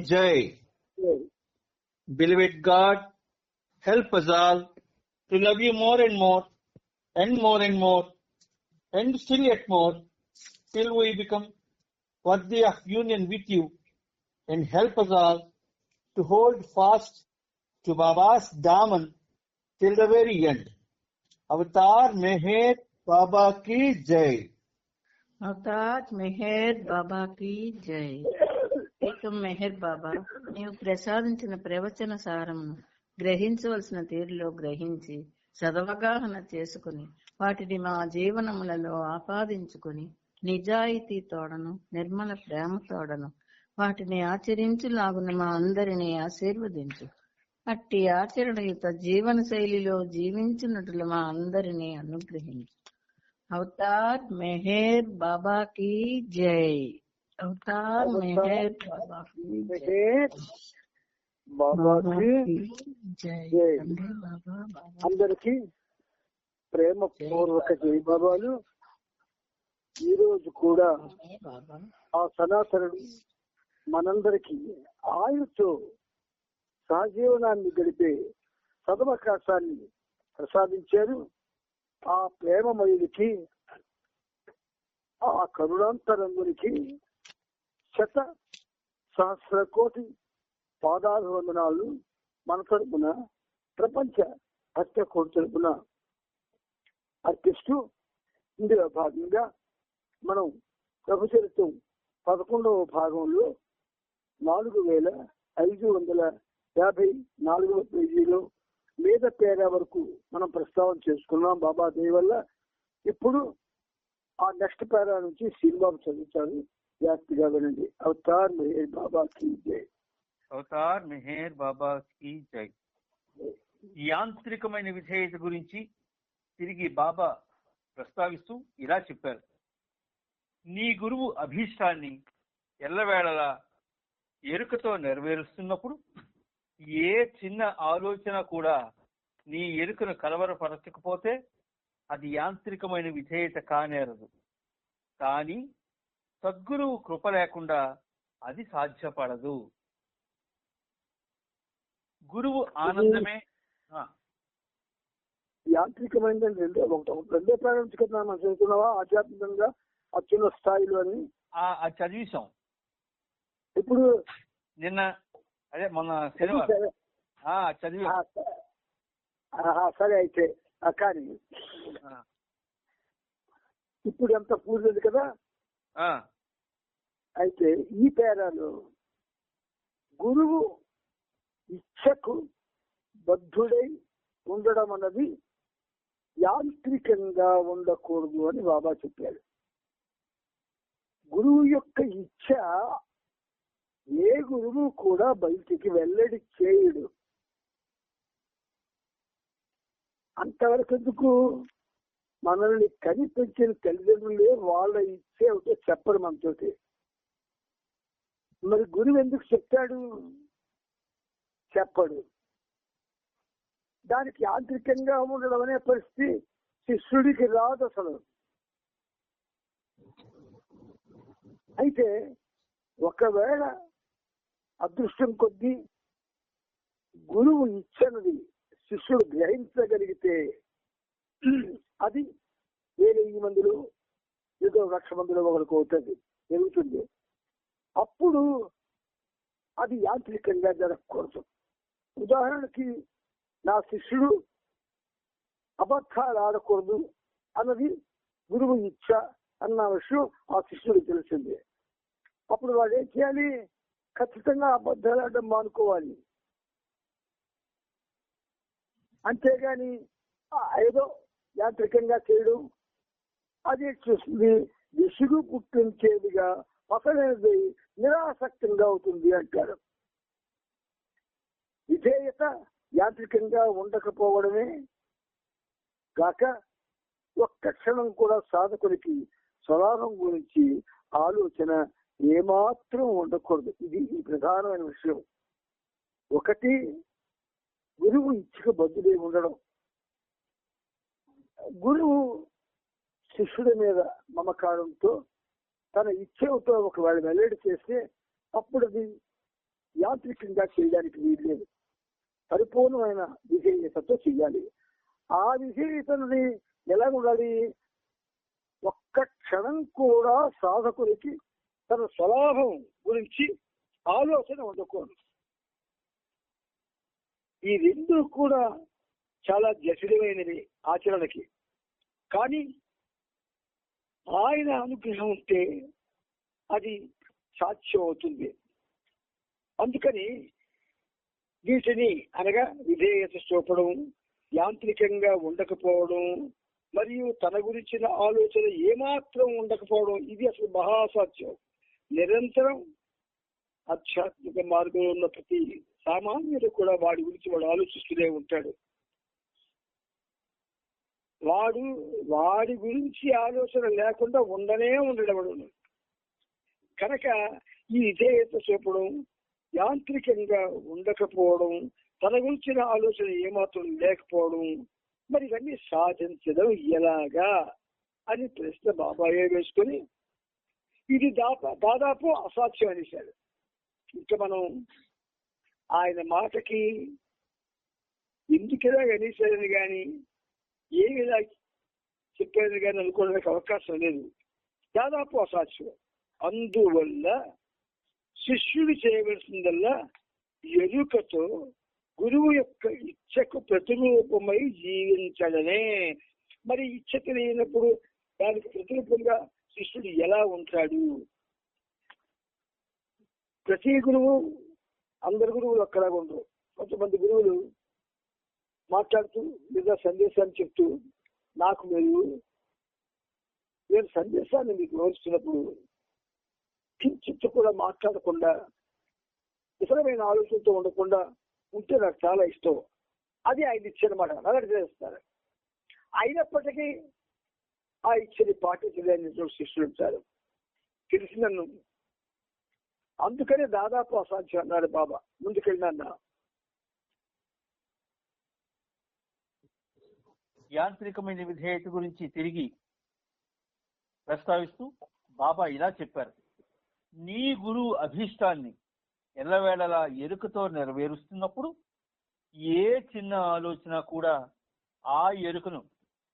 Jai. Beloved God, help us all to love you more and more, and more and more, and still yet more, till we become worthy of union with you, and help us all to hold fast to Baba's daman till the very end. Avatar Meher Baba ki Jai. Avatar Meher బాబాకి జై. ఏకం మెహర్ బాబా, నీవు ప్రసాదించిన ప్రవచన సారమును గ్రహించవలసిన తీరులో గ్రహించి సదవగాహన చేసుకుని వాటిని మా జీవనములలో ఆపాదించుకుని నిజాయితీ తోడను నిర్మల ప్రేమ తోడను వాటిని ఆచరించులాగున మా అందరినీ ఆశీర్వదించు. అట్టి ఆచరణయుత జీవన శైలిలో జీవించినట్లు మా అందరినీ అనుగ్రహించు. అవతార్ మెహర్ బాబా కి జై. అవతార్ మెహర్ బాబా కి జై. అందరికి ప్రేమ పూర్వక జై బాబాలు. ఈ రోజు కూడా ఆ సనాతనుడు మనందరికి ఆయుతో సహజీవనాన్ని గడిపే సదవకాశాన్ని ప్రసాదించారు. ఆ ప్రేమమయుడికి, ఆ కరుణాంతరంగునికి శత సహస్ర కోటి పాదాభివందనాలు మన తరపున, ప్రపంచ భక్త కోటి తరపున అర్పిస్తూ, ఇందులో భాగంగా మనం ప్రభుచరిత్రం 11వ భాగంలో 4554వ పేజీలో మీద పేర వరకు మనం ప్రస్తావన చేసుకున్నాం బాబా దయ వల్ల. ఇప్పుడు ఆ నెక్స్ట్ పేరా నుంచి శ్రీబాబు చదువుతారు, జాగ్రత్తగా వినండి. అవతార్ మెహర్ బాబా కీ జై. అవతార్ మెహర్ బాబా కీ జై. యాంత్రికమైన విధేయత గురించి తిరిగి బాబా ప్రస్తావిస్తూ ఇలా చెప్పారు: నీ గురువు అభీష్టాన్ని ఎల్లవేళలా ఎరుకతో నెరవేరుస్తున్నప్పుడు ఏ చిన్న ఆలోచన కూడా నీ ఎరుకను కలవరపరచకపోతే అది యాంత్రికమైన విధేయత కానేరదు. కానీ సద్గురువు కృప లేకుండా అది సాధ్యపడదు. గురువు ఆనందమే యాంత్రికమైనది. రెండే ప్రారంభించి కదా మనం చదువుతున్నావా ఆధ్యాత్మికంగా అత్యున్న స్థాయిలో అని చదివిసాం. ఇప్పుడు నిన్న అదే మొన్న శనివారం చదివి. సరే అయితే కానీ ఇప్పుడు ఎంత పూర్లేదు కదా. అయితే ఈ పేరాలో గురువు ఇచ్చకు బద్ధుడై ఉండడం అన్నది యాంత్రికంగా ఉండకూడదు అని బాబా చెప్పారు. గురువు యొక్క ఇచ్చ ఏ గురువు కూడా బయటికి వెల్లడి చేయడు. అంతవరకు ఎందుకు? మనల్ని కనిపించిన తల్లిదండ్రులే వాళ్ళ ఇచ్చే ఒకటే చెప్పరు మనతోటి. మరి గురువు ఎందుకు చెప్తాడు? చెప్పడు. దానికి యాంత్రికంగా ఉండడం అనే పరిస్థితి శిష్యుడికి రాదు అసలు. అయితే ఒకవేళ అదృష్టం కొద్దీ గురువు ఇచ్చనిది శిష్యుడు గ్రహించగలిగితే అది 1000 మందిలో ఏదో 1,00,000 మందిలో ఒకరికి అవుతుంది, జరుగుతుంది. అప్పుడు అది యాంత్రికంగా జరగకూడదు. ఉదాహరణకి నా శిష్యుడు అబద్ధాలు ఆడకూడదు అన్నది గురువు ఇచ్చ అన్న విషయం ఆ శిష్యుడికి తెలిసింది. అప్పుడు వాడు ఏం చేయాలి? ఖచ్చితంగా అబద్ధాలు ఆడడం మానుకోవాలి. అంతేగాని ఏదో యాంత్రికంగా చేయడం అది చూస్తుంది విసుగు పుట్టించేదిగా, అసలైనది నిరాసక్తంగా అవుతుంది అంటారు. విధేయత యాంత్రికంగా ఉండకపోవడమే కాక ఒక్క క్షణం కూడా సాధకునికి స్వలాభం గురించి ఆలోచన ఏమాత్రం ఉండకూడదు. ఇది ప్రధానమైన విషయం. ఒకటి, గురువు ఇచ్చక బద్దులై ఉండడం. గురువు శిష్యుడి మీద మమకారంతో తన ఇచ్చేతో ఒకవేళ వెల్లడి చేస్తే అప్పుడు అది యాంత్రికంగా చేయడానికి వీల్లేదు. పరిపూర్ణమైన విధేయతతో చెయ్యాలి. ఆ విధేయతని ఎలా ఉండాలి? ఒక్క క్షణం కూడా సాధకుడికి తన స్వలాభం గురించి ఆలోచన ఉండకూడదు. ఈ రెండు కూడా చాలా జటిలమైనవి ఆచరణకి. కానీ ఆయన అనుగ్రహం ఉంటే అది సాధ్యం అవుతుంది. అందుకని వీటిని అనగా విధేయత చూపడం, యాంత్రికంగా ఉండకపోవడం, మరియు తన గురించిన ఆలోచన ఏమాత్రం ఉండకపోవడం, ఇది అసలు మహాసాధ్యం. నిరంతరం ఆధ్యాత్మిక మార్గంలో ఉన్న ప్రతి సామాన్యుడు కూడా వాడి గురించి వాడు ఆలోచిస్తూనే ఉంటాడు. వాడి గురించి ఆలోచన లేకుండా ఉండనే ఉండడం. కనుక ఈ విధేయత చూపడం, యాంత్రికంగా ఉండకపోవడం, తన గురించిన ఆలోచన ఏమాత్రం లేకపోవడం, మరి ఇవన్నీ సాధించడం ఎలాగా అని ప్రశ్న బాబాయే వేసుకొని ఇది దాదాపు అసాధ్యం అనేసాడు. ఇంకా మనం ఆయన మాటకి ఎందుకులా అనేసాడని కానీ ఏమిలా చెప్పారని కానీ అనుకోవడానికి అవకాశం లేదు. దాదాపు అసాధ్యం. అందువల్ల శిష్యుడు చేయవలసిందల్లా ఎరుకతో గురువు యొక్క ఇచ్చకు ప్రతిరూపమై జీవించడమే. మరి ఇచ్చ తెలియనప్పుడు దానికి ప్రతిరూపంగా శిష్యుడు ఎలా ఉంటాడు? ప్రతి గురువు, అందరు గురువులు ఒక్కలాగా ఉండరు. కొంతమంది గురువులు మాట్లాడుతూ లేదా సందేశాన్ని చెప్తూ నాకు నేను సందేశాన్ని మీకు వివరిస్తున్నప్పుడు కించిత్ కూడా మాట్లాడకుండా ఇతరమైన ఆలోచనతో ఉండకుండా ఉంటే నాకు చాలా ఇష్టం. అది ఆయన ఇచ్చారన్నమాట. అలాంటి చేస్తారు. అయినప్పటికీ ఆ ఇచ్చని పాటించలేని శిష్యులు ఉంటారు. తెలిసి నన్ను అందుకనే దాదాపు అసాధ్యం అన్నాడు బాబా. ముందుకెళ్ళినా యాంత్రికమైన విధేయత గురించి తిరిగి ప్రస్తావిస్తూ బాబా ఇలా చెప్పారు. నీ గురువు అభీష్టాన్ని ఎల్లవేళలా ఎరుకతో నెరవేరుస్తున్నప్పుడు ఏ చిన్న ఆలోచన కూడా ఆ ఎరుకను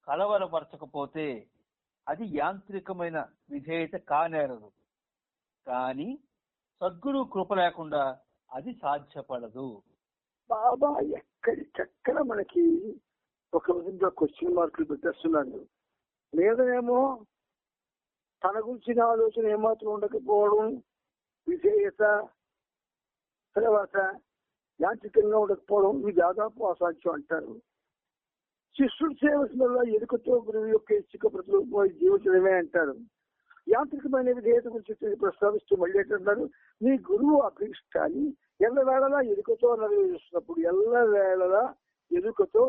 కలవరపరచకపోతే అది యాంత్రికమైన విధేయత కానేరదు. కానీ సద్గురు కృప లేకుండా అది సాధ్యపడదు. బాబా ఎక్కడికెక్కడ మనకి ఒక విధంగా క్వశ్చన్ మార్కులు పెట్టేస్తున్నాడు. లేదనేమో తన గురించిన ఆలోచన ఏమాత్రం ఉండకపోవడం, విధేయత, తర్వాత యాంత్రికంగా ఉండకపోవడం, ఇవి దాదాపు అసాధ్యం అంటారు. శిష్యుడు చేయవలసిన ఎరుకతో గురువు యొక్క ఇచ్చిక ప్రతిరూపమై జీవించడమే అంటారు. యాంత్రికమైన విధేయత గురించి ప్రస్తావిస్తూ మళ్ళీ ఏంటంటారు? నీ గురువు అభీష్టాన్ని ఎల్లవేళలా ఎరుకతో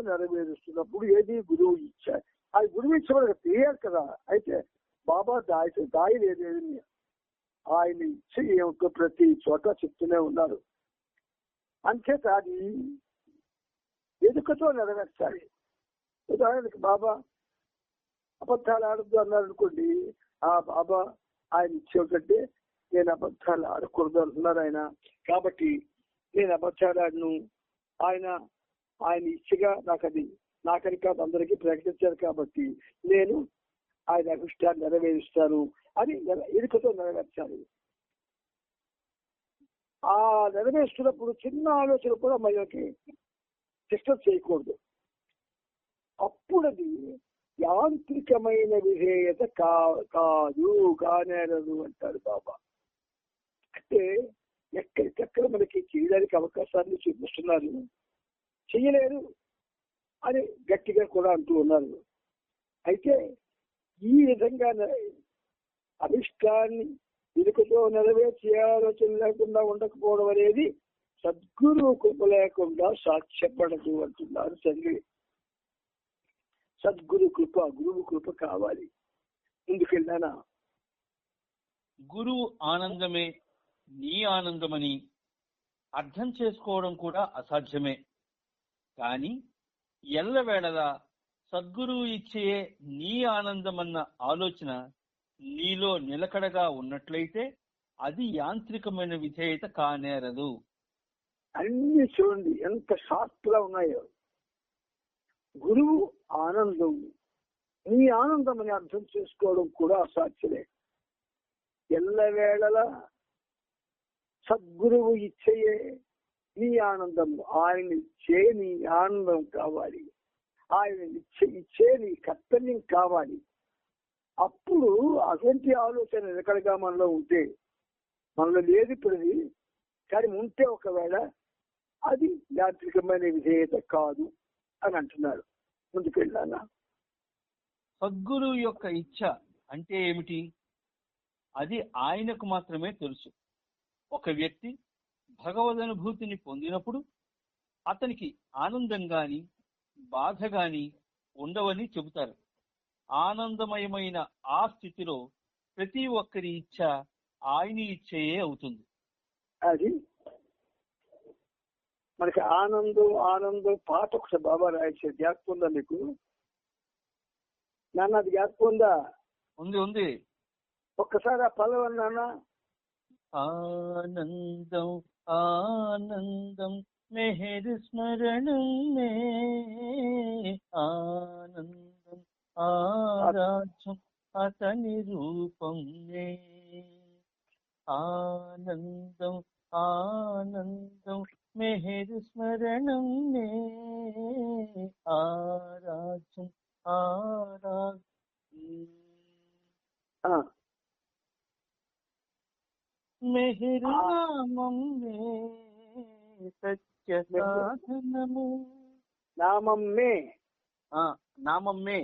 నెరవేరుస్తున్నప్పుడు ఏది గురువు ఇచ్చా. అది గురువు ఇచ్చే మనకు తెలియాలి కదా. అయితే బాబా దాయి లేదేమి ఆయన ఇచ్చే ఏమిటో ప్రతి చోట చెప్తూనే ఉన్నారు. అంచేత అది ఎరుకతో నెరవేర్చాలి. ఉదాహరణకి బాబా అబద్ధాలు ఆడద్దు అన్నారు అనుకోండి. ఆ బాబా ఆయన ఇచ్చేటంటే నేను అబద్ధాలు ఆడకూడదు అంటున్నారు ఆయన. కాబట్టి నేను అబద్ధాలు ఆడను. ఆయన ఇచ్చగా నాకని కాదు అందరికీ ప్రకటించారు. కాబట్టి నేను ఆయన అభిష్టాన్ని నెరవేరుస్తాను అని ఎరుకతో నెరవేర్చాలి. ఆ నెరవేరుస్తున్నప్పుడు చిన్న ఆలోచన కూడా మనకి డిస్టర్బ్ చేయకూడదు. అప్పుడు అది యాంత్రికమైన విధేయత కానేరదు అంటారు బాబా. అంటే ఎక్కడికక్కడ మనకి చేయడానికి అవకాశాన్ని చూపిస్తున్నారు. చెయ్యలేరు అని గట్టిగా కూడా అంటూ ఉన్నారు. అయితే ఈ విధంగా అభిష్టాన్ని ఇరుకుతో నెరవేర్చే ఆలోచన లేకుండా ఉండకపోవడం అనేది సద్గురు కృప లేకుండా సాధ్యపడదు అంటున్నారు తండ్రి. సద్గురు కృప, గురువు కృప కావాలి. ముందుకెళ్ళానా? గురువు ఆనందమే నీ ఆనందమని అర్థం చేసుకోవడం కూడా అసాధ్యమే. కానీ ఎల్లవేళలా సద్గురువు ఇచ్చే నీ ఆనందమన్న ఆలోచన నీలో నిలకడగా ఉన్నట్లయితే అది యాంత్రికమైన విధేయత కానేరదు. అన్ని చూడండి ఎంత షార్ప్ గా ఉన్నాయో. గురువు ఆనందం, నీ ఆనందం అని అర్థం చేసుకోవడం కూడా అసాధ్యమే. ఎల్లవేళలా సద్గురువు ఇచ్చే నీ ఆనందం, ఆయన ఇచ్చే నీ ఆనందం కావాలి, ఆయన ఇచ్చే నీ కర్తవ్యం కావాలి. అప్పుడు అటువంటి ఆలోచన నిలకడగా మనలో ఉంటే, మనలో లేదు ఇప్పుడు, కానీ ఉంటే ఒకవేళ అది యాంత్రికమైన విధేయత కాదు అని అంటున్నాడు. ముందుకు వెళ్ళాలా? సద్గురువు యొక్క ఇచ్ఛ అంటే ఏమిటి? అది ఆయనకు మాత్రమే తెలుసు. ఒక వ్యక్తి భగవదనుభూతిని పొందినప్పుడు అతనికి ఆనందం గాని బాధ గాని ఉండవని చెబుతారు. ఆనందమయమైన ఆ స్థితిలో ప్రతి ఒక్కరి ఇచ్ఛ ఆయన ఇచ్చేయే అవుతుంది. అది మనకి ఆనందం ఆనందం పాట ఒకసారి బాబా రాయించారు, జ్ఞాపకం ఉందా మీకు? నాన్న అది జ్ఞాపకం ఉందా? ఉంది ఉంది. ఒక్కసారి ఆ పల్లవి నాన్న. ఆనందం ఆనందం మెహర్ స్మరణం మే, ఆనందం ఆరాధ్యం అతని రూపం నే, ఆనందం ఆనందం మెహర్ స్మరణం మే, ఆరాధ్యం ఆరాధ్యం మెహర్ నామం మే సత్య సాధనము, నామం మే నామం మే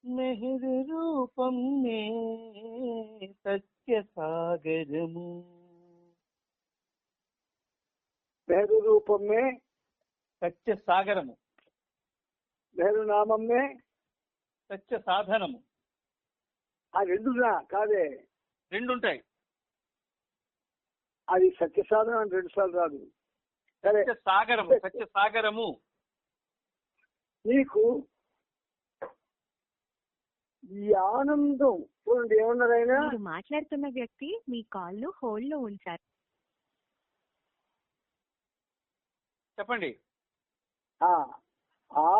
మెహర్ రూపం మే సత్య సాగరము, మెహరు రూపం మే సత్య సాగరము, మెహరు నామం మే సత్య సాధనము. ఆ రెండునా కాదే, రెండుంటాయి. అది సత్య సాధన అని 2 సార్లు రాదు. సరే, సత్య సాగరము, సత్య సాగరము. నీకు ఈ ఆనందం చూడండి, ఏమన్నారైనా మీరు మాట్లాడుతున్న వ్యక్తి మీ కాల్ ను హోల్డ్ లో ఉంచారు. చెప్పండి.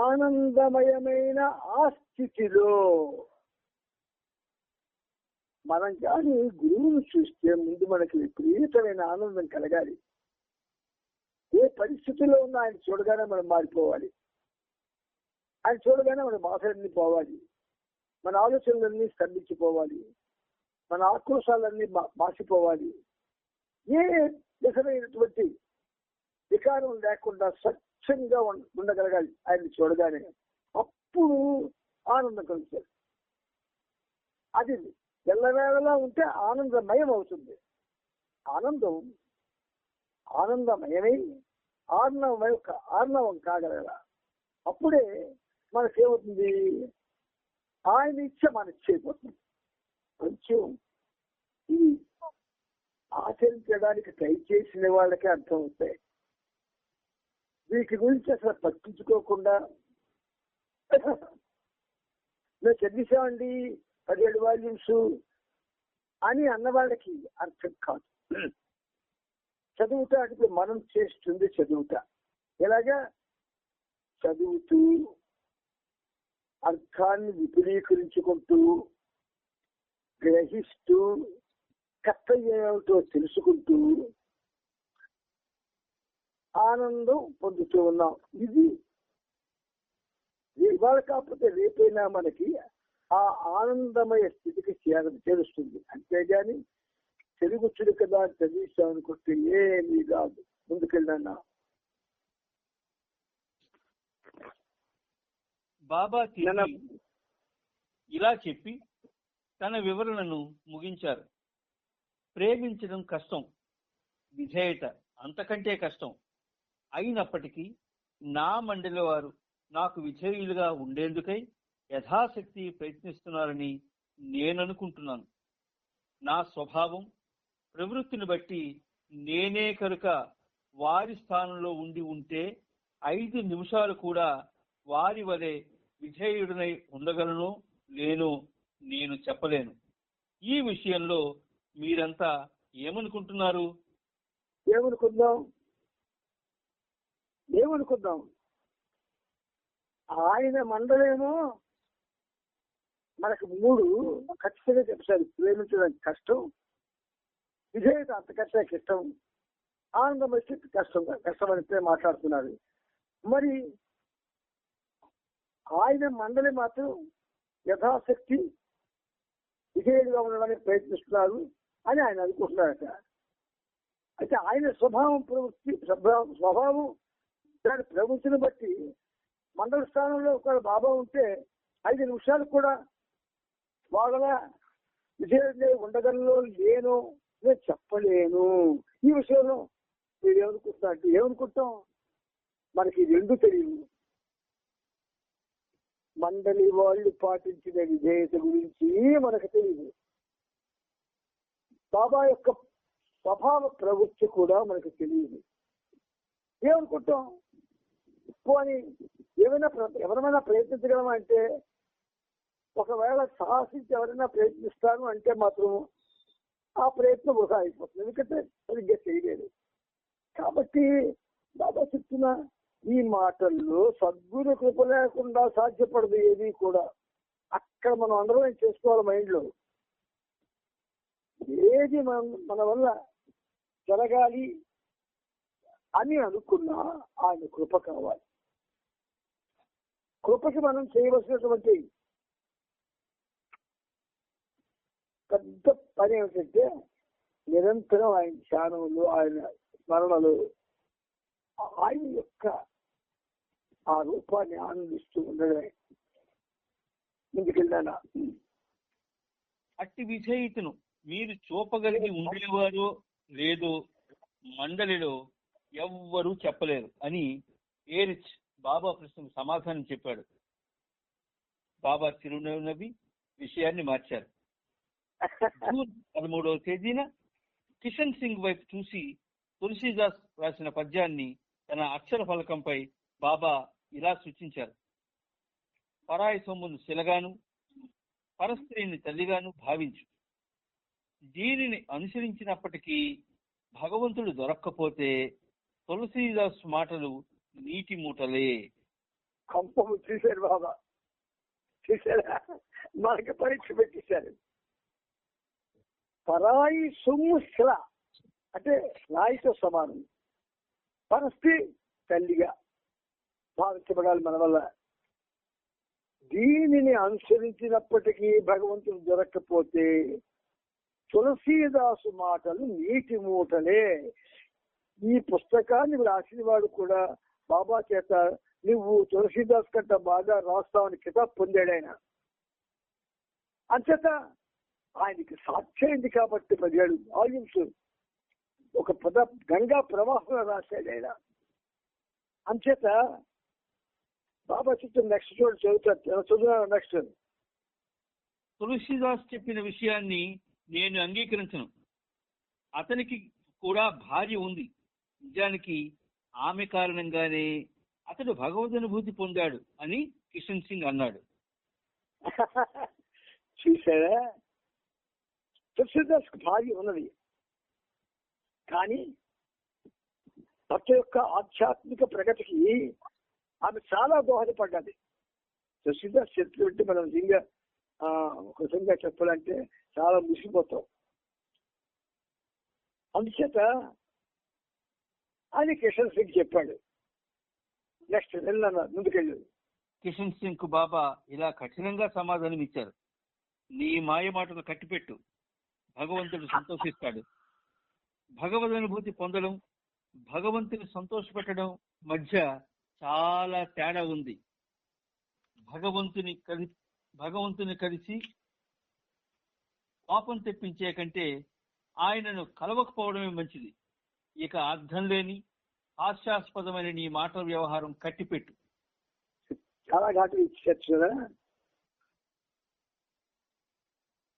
ఆనందమయమైన ఆ స్థితిలో మనం కానీ గురువును చూస్తే ముందు మనకి విపరీతమైన ఆనందం కలగాలి. ఏ పరిస్థితిలో ఉన్నా ఆయన చూడగానే మనం మారిపోవాలి, ఆయన చూడగానే మన బాధలన్నీ పోవాలి, మన ఆలోచనలన్నీ స్తంభించిపోవాలి, మన ఆక్రోశాలన్నీ మాసిపోవాలి. ఏ విధమైనటువంటి వికారం లేకుండా స్వచ్ఛంగా ఉండగలగాలి ఆయన్ని చూడగానే. అప్పుడు ఆనందం కలుగుతుంది. అది ఎల్లవేళలా ఉంటే ఆనందమయం అవుతుంది. ఆనందమయమై ఆర్ణవం కాగలగల. అప్పుడే మనకేమవుతుంది? ఆయన ఇచ్చ మనకి చేయబోతుంది. కొంచెం ఇది ఆచరించడానికి ట్రై చేసిన వాళ్ళకే అర్థం అవుతాయి. వీటి గురించి అసలు పట్టించుకోకుండా మేము చదివిసామండి 17 వాల్యూమ్స్ అని అన్న వాళ్ళకి అర్థం కాదు. చదువుతా అంటే మనం చేస్తుంది చదువుతా. ఎలాగా చదువుతూ అర్థాన్ని విపులీకరించుకుంటూ గ్రహిస్తూ కర్తవ్యం ఏమిటో తెలుసుకుంటూ ఆనందం పొందుతూ ఉన్నాం. ఇది ఇవాళ కాకపోతే రేపైనా మనకి ఆ ఆనందమయ స్థితికి చేరుస్తుంది. అంతేగాని తెలుగుచ్చుడు కదా చదివిస్తామనుకుంటే ఏమీ కాదు. ముందుకెళ్ళినా బాబా ఇలా చెప్పి తన వివరణను ముగించారు. ప్రేమించడం కష్టం, విధేయత అంతకంటే కష్టం. అయినప్పటికీ నా మండలి వారు నాకు విధేయులుగా ఉండేందుకై యథాశక్తి ప్రయత్నిస్తున్నారని నేననుకుంటున్నాను. నా స్వభావం ప్రవృత్తిని బట్టి నేనే కనుక వారి స్థానంలో ఉండి ఉంటే 5 నిమిషాలు కూడా వారి వలె విధేయుడినై ఉండగలను లేను నేను చెప్పలేను. ఈ విషయంలో మీరంతా ఏమనుకుంటున్నారు? ఏమనుకుందాం ఆయన మండలేమో మనకు 3 ఖచ్చితంగా చెప్తారు. ప్రేమించడానికి కష్టం, విధేయత అంతకంటే కష్టం, ఆనందం వచ్చి కష్టమనితే మాట్లాడుతున్నారు. మరి ఆయన మండలి మాత్రం యథాశక్తి విధేయుడిగా ఉండడానికి ప్రయత్నిస్తున్నారు అని ఆయన అనుకుంటున్నారట. అయితే ఆయన స్వభావం దాని ప్రవృత్తిని బట్టి మండల స్థానంలో ఒక బాబా ఉంటే 5 నిమిషాలు కూడా వాళ్ళలా విజయంలో ఉండగలలో లేను నేను చెప్పలేను. ఈ విషయంలో మీరు ఏమనుకుంటాం? మనకి 2 తెలియదు. మండలి వాళ్ళు పాటించిన విధేయత గురించి మనకు తెలియదు. బాబా యొక్క స్వభావ ప్రవృత్తి కూడా మనకు తెలియదు. ఏమనుకుంటాం? పోనీ ఎవరైనా ప్రయత్నించగలమా అంటే, ఒకవేళ సాహసించి ఎవరైనా ప్రయత్నిస్తాను అంటే మాత్రం ఆ ప్రయత్నం వృధా అయిపోతుంది. ఎందుకంటే సరిగ్గా చేయలేదు. కాబట్టి బాబా చెప్తున్న ఈ మాటల్లో సద్గురు కృప లేకుండా సాధ్యపడదు ఏది కూడా. అక్కడ మనం అందరం చేసుకోవాలి మైండ్లో. ఏది మన వల్ల జరగాలి అని అనుకున్నా ఆయన కృప కావాలి. కృపకి మనం చేయవలసినటువంటి పెద్ద పని ఏమిటంటే నిరంతరం ఆయన ధ్యానంలో, ఆయన స్మరణలో ఆయన యొక్క ఆ రూపాన్ని ఆనందిస్తూ ఉండడమే. ముందుకెళ్ళానా? అట్టి విధేయతను మీరు చూపగలిగి ఉండేవారో లేదో మండలిలో ఎవ్వరూ చెప్పలేరు అని ఏరిచ్ బాబా ప్రశ్నకు సమాధానం చెప్పాడు. బాబా చిరునవ్వి విషయాన్ని మార్చారు. జూన్ 13వ తేదీన కిషన్ సింగ్ వైపు చూసి తులసీదాస్ రాసిన పద్యాన్ని తన అక్షర ఫలకంపై బాబా ఇలా సూచించారు: పరాయి సొమ్మును శిలగాను, పరస్త్రీని తల్లిగాను భావించు. దీనిని అనుసరించినప్పటికీ భగవంతుడు దొరక్కపోతే తులసీదాస్ మాటలు నీటి మూటలే. కంపము చూశారు బాబా, చూసారా? మనకి పరీక్ష పెట్టేశారు. పరాయి సొమ్ము శిల అంటే రాయితో సమానం, పరస్త్రీ తల్లిగా భావించబడాలి మన వల్ల. దీనిని అనుసరించినప్పటికీ భగవంతుడు దొరక్కపోతే తులసీదాసు మాటలు నీటి మూటలే. ఈ పుస్తకాన్ని రాసిన వాడు కూడా బాబా చేత నువ్వు తులసీదాస్ కంటే బాగా రాస్తావని కితాబ్ పొందాడు ఆయన. అంచేత ఆయనకి సాధ్యమైంది కాబట్టి 17 వాల్యూమ్స్ ఒక గంగా ప్రవాహంలో రాశాడు ఆయన. అంచేత బాబా చెప్తున్న నెక్స్ట్ చదువుతారు. నెక్స్ట్ తులసీదాస్ చెప్పిన విషయాన్ని నేను అంగీకరించను. అతనికి కూడా భార్య ఉంది. నిజానికి ఆమె కారణంగానే అతడు భగవదనుభూతి పొందాడు అని కిషన్ సింగ్ అన్నాడు. చూసారా? తులసీదాస్ కు భార్య ఉన్నది, కానీ భర్త యొక్క ఆధ్యాత్మిక ప్రగతికి ఆమె చాలా దోహదపడ్డది. తులసీదాస్ చెట్లు పెట్టి మనం ఒక విధంగా చెప్పాలంటే చాలా ముసిపోతాం. అందుచేత ఆయన కిషన్ సింగ్ చెప్పాడు. నెక్స్ట్ ముందుకెళ్ళు. కిషన్ సింగ్ కు బాబా ఇలా కఠినంగా సమాధానం ఇచ్చారు: నీ మాయ మాటలు కట్టిపెట్టు, భగవంతుడు సంతోషిస్తాడు. భగవదనుభూతి పొందడం, భగవంతుని సంతోషపెట్టడం మధ్య చాలా తేడా ఉంది. భగవంతుని కలిసి పాపం తెప్పించే కంటే ఆయనను కలవకపోవడమే మంచిది. ఇక అర్థం లేని హాస్యాస్పదమైన నీ మాటల వ్యవహారం కట్టిపెట్టు. చాలా ఘాటు ఇచ్చారు.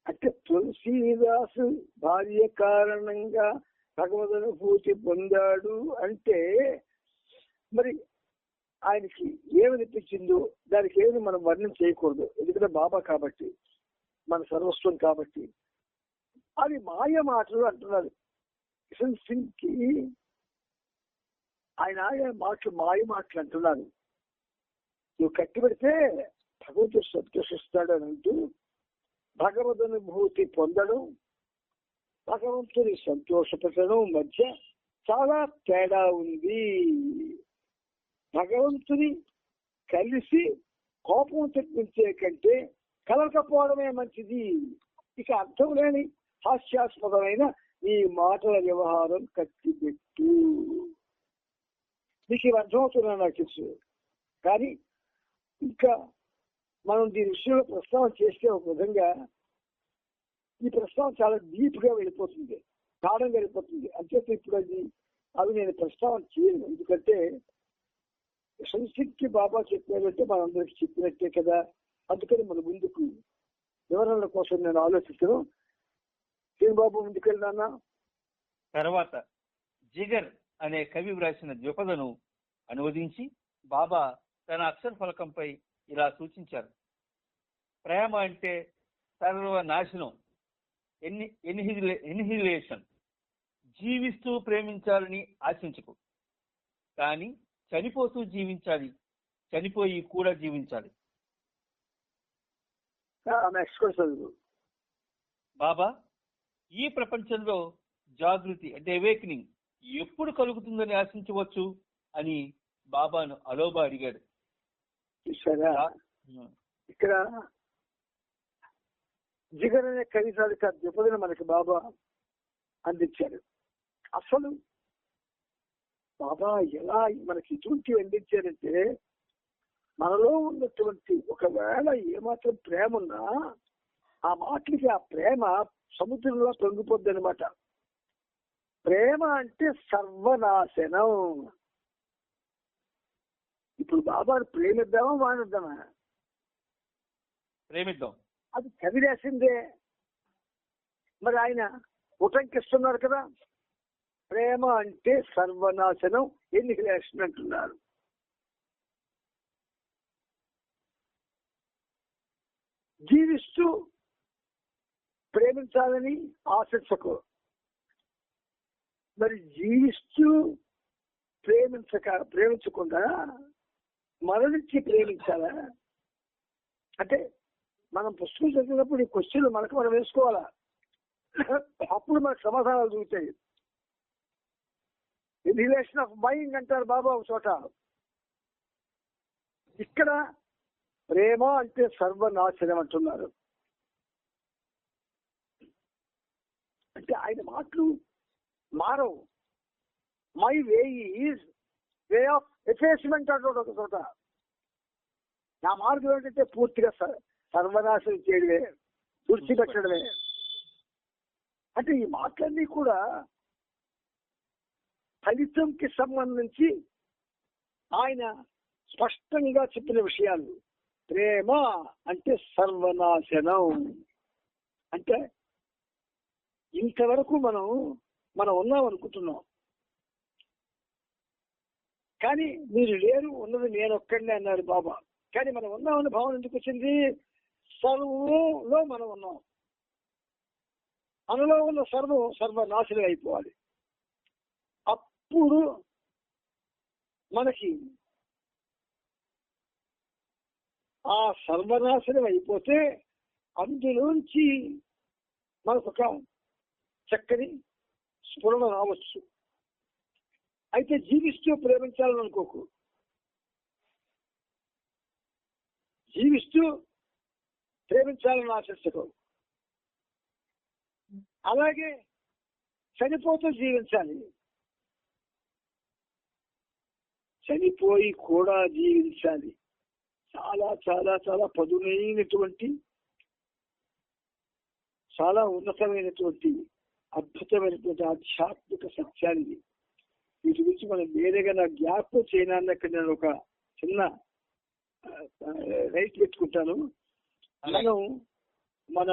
అంటే తులసీదాసు భార్య కారణంగా భగవదనుభూతి పొందాడు అంటే మరి ఆయనకి ఏమనిపించిందో దానికి ఏమి మనం వర్ణం చేయకూడదు. ఎందుకంటే బాబా కాబట్టి, మన సర్వస్వం కాబట్టి. అవి మాయ మాటలు అంటున్నారు. కిషన్ సింగ్ కి ఆయన మాటలు మాటలు అంటున్నారు. నువ్వు కట్టి పెడితే భగవంతుడు సంతోషిస్తాడు అని అంటూ భగవదనుభూతి పొందడం, భగవంతుని సంతోషపెట్టడం మధ్య చాలా తేడా ఉంది. భగవంతుని కలిసి కోపం తెప్పించే కంటే కలకపోవడమే మంచిది. ఇక అర్థం లేని హాస్యాస్పదమైన ఈ మాటల వ్యవహారం కట్టిపెట్టు. నీకు ఇవి అర్థమవుతున్నా నాకు తెలుసు. కానీ ఇంకా మనం దీని విషయంలో ప్రస్తావన చేస్తే ఒక విధంగా ఈ ప్రస్తావన చాలా డీప్ గా వెళ్ళిపోతుంది, గాఢంగా వెళ్ళిపోతుంది. అంచేత ఇప్పుడు అవి నేను ప్రస్తావన చేయను. ఎందుకంటే సంస్కృతికి బాబా చెప్పారంటే మనందరికి చెప్పినట్టే కదా. అందుకని మన ముందుకు వివరణల కోసం నేను ఆలోచిస్తాను. బాబు ముందుకెళ్ళినా తర్వాత జిగర్ అనే కవి వ్రాసిన ద్విపదను అనువదించి బాబా తన అక్షర ఫలకంపై ఇలా సూచించారు. ప్రేమ అంటే సర్వనాశనం, ఎన్హిలేషన్. జీవిస్తూ ప్రేమించాలని ఆశించకు, కానీ చనిపోతూ జీవించాలి, చనిపోయి కూడా జీవించాలి. బాబా ఈ ప్రపంచంలో జాగృతి అంటే అవేకనింగ్ ఎప్పుడు కలుగుతుందని ఆశించవచ్చు అని బాబాను అలోబా అడిగాడు. ఇక్కడ జిగర్ అనే కవితాలిక ద్విపదను మనకి బాబా అందించారు. అసలు బాబా ఎలా మనకి ఇటువంటివి అందించారంటే, మనలో ఉన్నటువంటి ఒకవేళ ఏమాత్రం ప్రేమ ఉన్నా ఆ మాటలకి ఆ ప్రేమ సముద్రంలో పొంగిపోద్ది అనమాట. ప్రేమ అంటే సర్వనాశనం. ఇప్పుడు బాబాను ప్రేమిద్దామా మానిద్దామా? ప్రేమిద్దాం. అది కవి రాసిందే. మరి ఆయన ఉటంకిస్తున్నారు కదా, ప్రేమ అంటే సర్వనాశనం, ఎన్నికలేషన్ అంటున్నారు. జీవిస్తూ ప్రేమించాలని ఆశించకు. మరి జీవిస్తూ ప్రేమించకుండా మరణించి ప్రేమించాలా? అంటే మనం పుస్తకం చదివినప్పుడు ఈ క్వశ్చన్లు మనకు మనం వేసుకోవాలా, అప్పుడు మనకు సమాధానాలు దొరుకుతాయి. రిలేషన్ ఆఫ్ మైండ్ అంటారు బాబా ఒక చోట. ఇక్కడ ప్రేమ అంటే సర్వనాశనం అంటున్నారు. అంటే ఆయన మాటలు మారవు. My way is way of ఎఫేస్మెంట్ అంటాడు ఒక చోట. నా మార్గం ఏంటంటే పూర్తిగా సర్వనాశనం చేయడమే, తుడిచిపెట్టడమే. అంటే ఈ మాటలన్నీ కూడా ఫలితంకి సంబంధించి ఆయన స్పష్టంగా చెప్పిన విషయాలు. ప్రేమ అంటే సర్వనాశనం. అంటే ఇంతవరకు మనం ఉన్నాం అనుకుంటున్నాం, కానీ మీరు లేరు, ఉన్నది నేను ఒక్కడినే అన్నారు బాబా. కానీ మనం ఉన్నామని భావన ఎందుకు వచ్చింది? సర్వంలో మనం ఉన్నాం. మనలో ఉన్న సర్వనాశనం అయిపోవాలి. అప్పుడు మనకి ఆ సర్వనాశనం అయిపోతే అందులోంచి మనకు ఒక చక్కని స్ఫురణ రావచ్చు. అయితే జీవిస్తూ ప్రేమించాలని అనుకోకు. జీవిస్తూ ప్రేమించాలని ఆశించకు. అలాగే చనిపోతూ జీవించాలి, చనిపోయి కూడా జీవించాలి. చాలా చాలా చాలా పదునైనటువంటి, చాలా ఉన్నతమైనటువంటి, అద్భుతమైనటువంటి ఆధ్యాత్మిక సత్యాన్ని. వీటి గురించి మనం వేరేగా నా జ్ఞాపకం చేయడానికి నేను ఒక చిన్న రైట్ పెట్టుకుంటాను. మన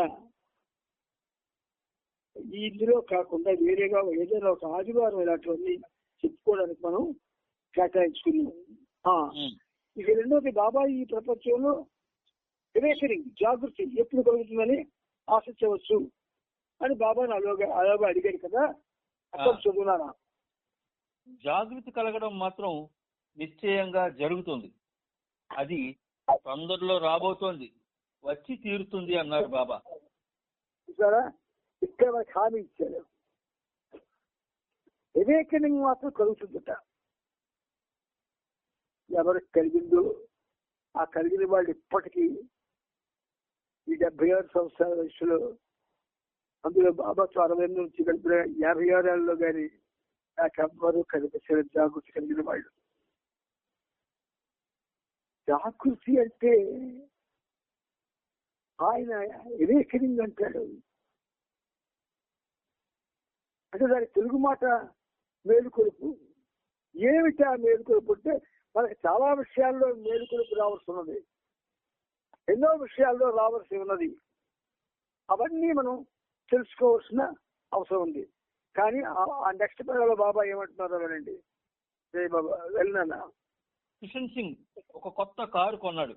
ఇందులో కాకుండా వేరేగా ఏదైనా ఒక ఆదివారం ఇలాంటివన్నీ చెప్పుకోవడానికి మనం కేటాయించుకున్నాం. ఇక రెండోది, బాబా ఈ ప్రపంచంలో అవేకనింగ్, జాగృతి ఎప్పుడు కలుగుతుందని ఆశించవచ్చు అని బాబా అలాగా అడిగాడు కదా. అక్కడ చదువునానా? జాగృతి కలగడం మాత్రం నిశ్చయంగా జరుగుతుంది. అది తొందరలో రాబోతోంది, వచ్చి తీరుతుంది అన్నారు బాబా. చూసారా, ఇక్కడ మనకి హామీ ఇచ్చారు. అవేకనింగ్ మాత్రం కలుగుతుందట. ఎవరికి కలిగిందో ఆ కలిగిన వాళ్ళు ఇప్పటికీ ఈ 76 సంవత్సరాల వయసులో, అందులో బాబాతో 60 నుంచి కలిపిన 56 ఏళ్ళలో కానీ నాకెవ్వరూ కనిపించిన జాగృతి కలిగిన వాళ్ళు. జాగృతి అంటే ఆయన అవేకనింగ్ అంటాడు. అంటే దాని తెలుగు మాట మేలుకొలుపు. ఏమిటి ఆ మేలుకొలుపు అంటే, మనకి చాలా విషయాల్లో మేలుకొలుపు రావాల్సి ఉన్నది, ఎన్నో విషయాల్లో రావాల్సి ఉన్నది. అవన్నీ మనం తెలుసుకోవాల్సిన అవసరం ఉంది. కానీ ఆ నెక్స్ట్ పదవిలో బాబా ఏమంటున్నారో వినండి. జై బాబా. వెళ్ళినా కిషన్ సింగ్ ఒక కొత్త కారు కొన్నాడు.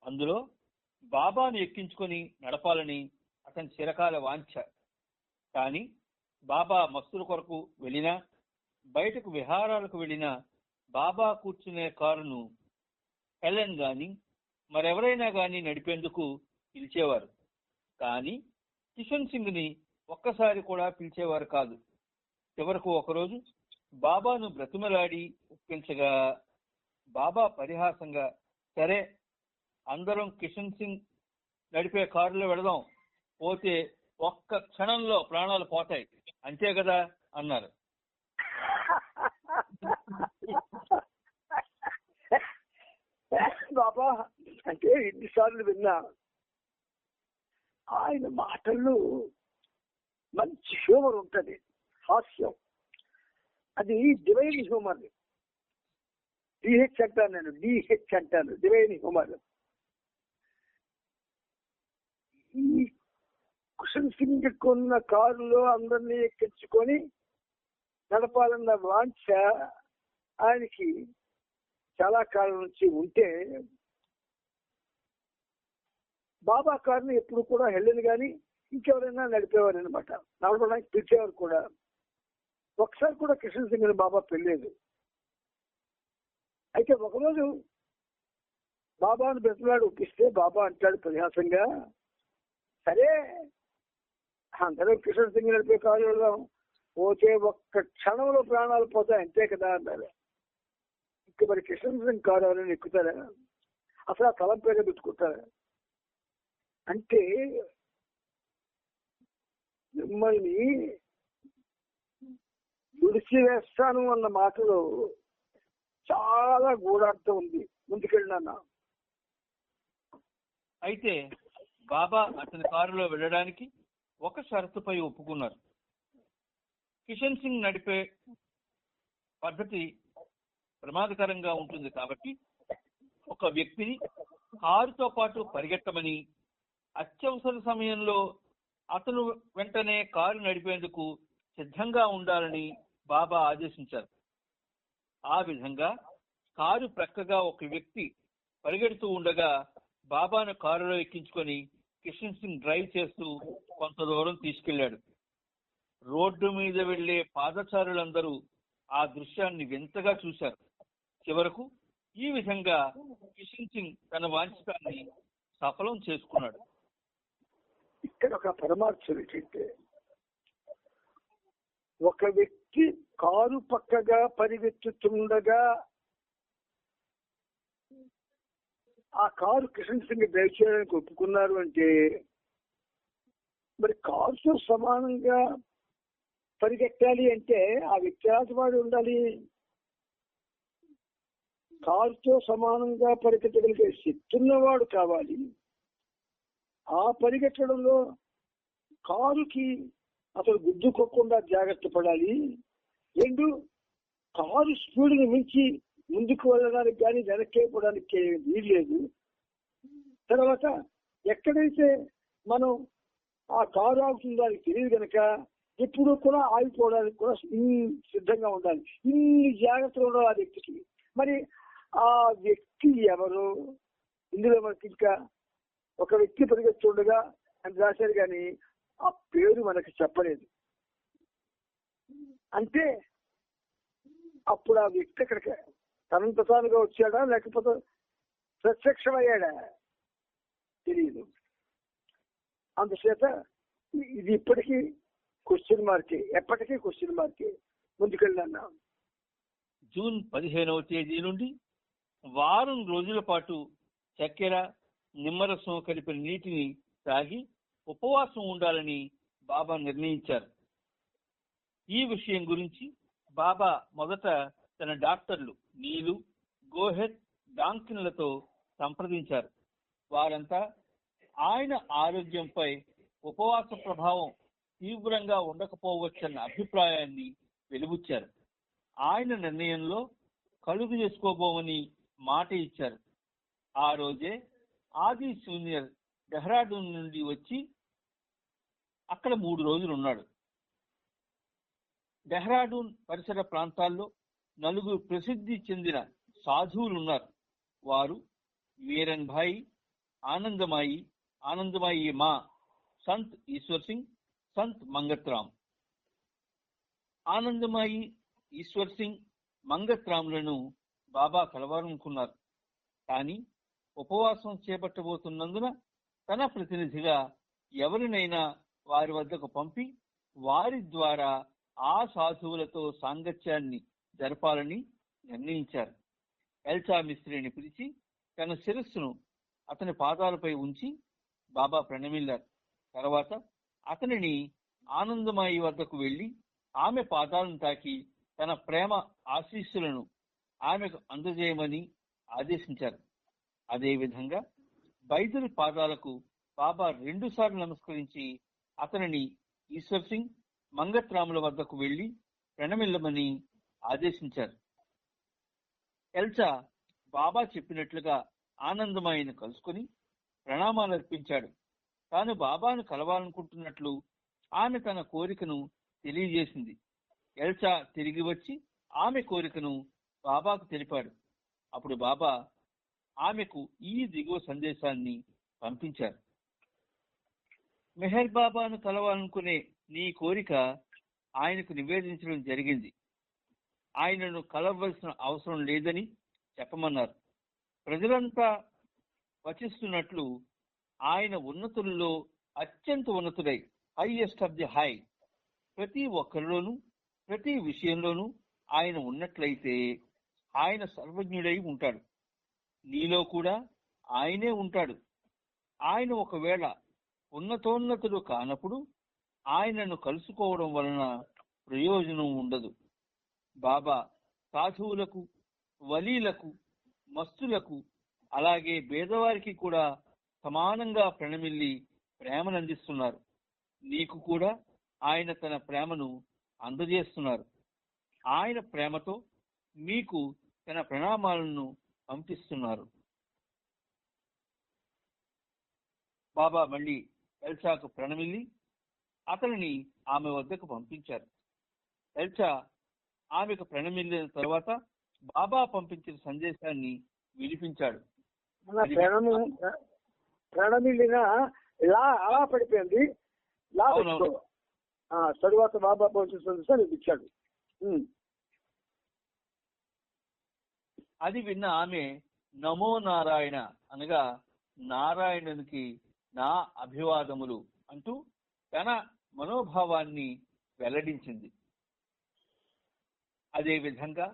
అందులో బాబాను ఎక్కించుకొని నడపాలని అతని చిరకాల వాంఛ. కానీ బాబా మస్తుల కొరకు వెళ్ళినా, బయటకు విహారాలకు వెళ్ళినా బాబా కూర్చునే కారును హెలెన్ గాని మరెవరైనా గాని నడిపేందుకు పిలిచేవారు. కానీ కిషన్ సింగ్ ని ఒక్కసారి కూడా పిలిచేవారు కాదు. చివరకు ఒకరోజు బాబాను బ్రతిమలాడి ఒప్పించగా బాబా పరిహాసంగా, సరే అందరం కిషన్ సింగ్ నడిపే కారులో వెళదాం, పోతే ఒక్క క్షణంలో ప్రాణాలు పోతాయి, అంతే కదా అన్నారు. బాబా అంటే ఎన్నిసార్లు విన్నా ఆయన మాటల్లో మంచి హ్యూమర్ ఉంటుంది, హాస్యం. అది డివైన్ హ్యూమర్. డిహెచ్ అంటాను నేను, డిహెచ్ అంటాను, డివైన్ హ్యూమర్. ఈ కుషన్ సింగ్ కొన్న కారులో అందరినీ ఎక్కించుకొని నడపాలన్న వాంఛ ఆయనకి చాలా కాలం నుంచి ఉంటే, బాబా కారుని ఎప్పుడు కూడా హెల్లెన్ కానీ ఇంకెవరైనా నడిపేవారు అనమాట, నడపడానికి పిలిచేవారు కూడా. ఒకసారి కూడా కిషన్ సింగ్ బాబా పెళ్ళలేదు. అయితే ఒకరోజు బాబాను బ్రతిలాడు ఒప్పిస్తే బాబా అంటాడు పరిహాసంగా, సరే అందరూ కిషన్ సింగ్ నడిపే కారు వెళ్దాం, పోతే ఒక్క క్షణంలో ప్రాణాలు పోతాయి, అంతే కదా అన్నారు. ఇంక మరి కిషన్ సింగ్ కారు ఎవరైనా ఎక్కుతారా? అసలు ఆ తలం పేరు పెట్టుకుంటారా? అంటే మిమ్మల్ని విడిచి వేస్తాను అన్న మాటలో చాలా గూఢార్థం ఉంది. ముందుకెళ్ళినా అయితే బాబా అతని కారులో వెళ్ళడానికి ఒక షరతుపై ఒప్పుకున్నారు. కిషన్ సింగ్ నడిపే పద్ధతి ప్రమాదకరంగా ఉంటుంది కాబట్టి ఒక వ్యక్తిని కారుతో పాటు పరిగెత్తమని, అత్యవసర సమయంలో అతను వెంటనే కారు నడిపేందుకు సిద్ధంగా ఉండాలని బాబా ఆదేశించారు. ఆ విధంగా కారు ప్రక్కగా ఒక వ్యక్తి పరిగెడుతూ ఉండగా బాబాను కారులో ఎక్కించుకొని కిషన్ సింగ్ డ్రైవ్ చేస్తూ కొంత దూరం తీసుకెళ్లాడు. రోడ్డు మీద వెళ్లే పాదచారులందరూ ఆ దృశ్యాన్ని వింతగా చూశారు. చివరకు ఈ విధంగా కిషన్ సింగ్ తన వాంఛితాన్ని సఫలం చేసుకున్నాడు. ఇక్కడ ఒక పరమార్థం ఏంటంటే, ఒక వ్యక్తి కారు పక్కగా పరిగెత్తుతుండగా ఆ కారు కిషన్ సింగ్ డ్రైవ్ చేయడానికి ఒప్పుకున్నారు అంటే, మరి కారుతో సమానంగా పరిగెత్తాలి అంటే ఆ వ్యక్తి ఆటవాడు ఉండాలి. కారుతో సమానంగా పరిగెత్తగలిగే శక్తి ఉన్నవాడు కావాలి. ఆ పరిగెత్తడంలో కారుకి అసలు గుద్దుకోకుండా జాగ్రత్త పడాలి. రెండు, కారు స్పీడ్ని మించి ముందుకు వెళ్ళడానికి కానీ వెనక్కిపోవడానికి వీల్లేదు. తర్వాత ఎక్కడైతే మనం ఆ కారు ఆగుతుందానికి తెలియదు కనుక ఎప్పుడు కూడా ఆగిపోవడానికి కూడా సిద్ధంగా ఉండాలి. ఇన్ని జాగ్రత్తలు ఉండాలి ఆ వ్యక్తికి. మరి ఆ వ్యక్తి ఎవరు? ఇందులో మనకి ఇంకా ఒక వ్యక్తి పరిగెత్తుండగా అని రాశారు, కానీ ఆ పేరు మనకి చెప్పలేదు. అంటే అప్పుడు ఆ వ్యక్తి ఇక్కడికి తనంత తానుగా వచ్చాడా లేకపోతే ప్రత్యక్షమయ్యాడా తెలియదు. అందుచేత ఇది ఇప్పటికీ క్వశ్చన్ మార్కే, ఎప్పటికీ క్వశ్చన్ మార్కే. ముందుకెళ్ళన్నా జూన్ 15వ తేదీ నుండి వారం రోజుల పాటు చక్కెర నిమ్మరసం కలిపిన నీటిని తాగి ఉపవాసం ఉండాలని బాబా నిర్ణయించారు. ఈ విషయం గురించి బాబా మొదట తన డాక్టర్లు నీలు, గోహెర్, డాంకిన్లతో సంప్రదించారు. వారంతా ఆయన ఆరోగ్యంపై ఉపవాస ప్రభావం తీవ్రంగా ఉండకపోవచ్చన్న అభిప్రాయాన్ని వెలుబుచ్చారు. ఆయన నిర్ణయంలో కలుగు చేసుకోబోమని మాట ఇచ్చారు. ఆ రోజే ఆది జూనియర్ డెహ్రాడూన్ నుండి వచ్చి అక్కడ 3 రోజులు ఉన్నాడు. డెహ్రాడూన్ పరిసర ప్రాంతాల్లో 4 ప్రసిద్ధి చెందిన సాధువులు ఉన్నారు. వారు మీరన్ భాయ్, ఆనందమాయి, ఆనందమాయి మా, సంత్ ఈశ్వర్ సింగ్, సంత్ మంగత్ రామ్. ఆనందమాయి, ఈశ్వర్ సింగ్, మంగత్ రామ్లను బాబా కలవాలనుకున్నారు. కానీ ఉపవాసం చేపట్టబోతున్నందున తన ప్రతినిధిగా ఎవరినైనా వారి వద్దకు పంపి వారి ద్వారా ఆ సాధువులతో సాంగత్యాన్ని జరపాలని నిర్ణయించారు. ఎల్చా మిస్త్రిని పిలిచి తన శిరస్సును అతని పాదాలపై ఉంచి బాబా ప్రణమిల్లారు. తర్వాత అతనిని ఆనందమాయి వద్దకు వెళ్లి ఆమె పాదాలను తాకి తన ప్రేమ ఆశీస్సులను ఆమెకు అందజేయమని ఆదేశించారు. అదేవిధంగా బైదుల్ పాదాలకు బాబా 2 సార్లు నమస్కరించి అతనిని ఈశ్వర్ సింగ్, మంగత్ రాముల వద్దకు వెళ్లి ప్రణమిల్లమని ఆదేశించారు. ఎల్చా బాబా చెప్పినట్లుగా ఆనందమాయిని కలుసుకుని ప్రణామాలు అర్పించాడు. తాను బాబాను కలవాలనుకుంటున్నట్లు ఆమె తన కోరికను తెలియజేసింది. ఎల్చా తిరిగి వచ్చి ఆమె కోరికను బాబాకు తెలిపాడు. అప్పుడు బాబా ఆమెకు ఈ దిగువ సందేశాన్ని పంపించారు. మెహర్ బాబాను కలవాలనుకునే నీ కోరిక ఆయనకు నివేదించడం జరిగింది. ఆయనను కలవలసిన అవసరం లేదని చెప్పమన్నారు. ప్రజలంతా వచిస్తున్నట్లు ఆయన ఉన్నతుల్లో అత్యంత ఉన్నతుడై, హైయెస్ట్ ఆఫ్ ది హై, ప్రతి ఒక్కరిలోనూ ప్రతి విషయంలోనూ ఆయన ఉన్నట్లయితే ఆయన సర్వజ్ఞుడై ఉంటాడు. నీలో కూడా ఆయనే ఉంటాడు. ఆయన ఒకవేళ ఉన్నతోన్నతుడు కానప్పుడు ఆయనను కలుసుకోవడం వలన ప్రయోజనం ఉండదు. బాబా సాధువులకు, వలీలకు, మస్తులకు, అలాగే పేదవారికి కూడా సమానంగా ప్రణమిల్లి ప్రేమనందిస్తున్నారు. నీకు కూడా ఆయన తన ప్రేమను అందజేస్తున్నారు. ఆయన ప్రేమతో మీకు తన ప్రణామాలను పంపిస్తున్నారు. బాబా మళ్ళీ ఎల్చాకు ప్రణమిల్లి అతనిని ఆమె వద్దకు పంపించారు. ఎల్చా ఆమెకు ప్రణమిల్లిన తర్వాత బాబా పంపించిన సందేశాన్ని వినిపించాడు. ప్రణమిల్లిన అలా పడిపోయింది. తరువాత బాబా పంపించిన సందేశాన్ని ఇచ్చాడు. అది విన్న ఆమె నమో నారాయణ అనగా నారాయణునికి నా అభివాదములు అంటూ తన మనోభావాన్ని వెల్లడించింది. అదేవిధంగా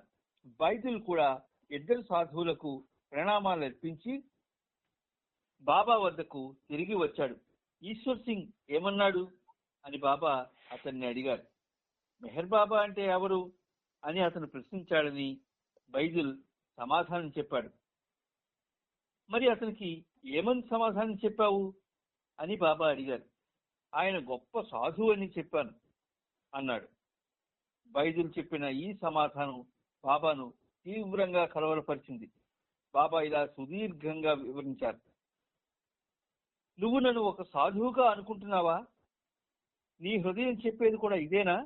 బైదుల్ కూడా 2 సాధువులకు ప్రణామాలు అర్పించి బాబా వద్దకు తిరిగి వచ్చాడు. ఈశ్వర్ సింగ్ ఏమన్నాడు అని బాబా అతన్ని అడిగాడు. మెహర్ బాబా అంటే ఎవరు అని అతను ప్రశ్నించాడని బైదుల్ సమాధానం చెప్పాడు. మరి అతనికి ఏమని సమాధానం చెప్పావు అని బాబా అడిగారు. ఆయన గొప్ప సాధువు అని చెప్పాను అన్నాడు. బైదుల్ చెప్పిన ఈ సమాధానం బాబాను తీవ్రంగా కలవరపరిచింది. బాబా ఇలా సుదీర్ఘంగా వివరించారు. నువ్వు నన్ను ఒక సాధువుగా అనుకుంటున్నావా? నీ హృదయం చెప్పేది కూడా ఇదేనా?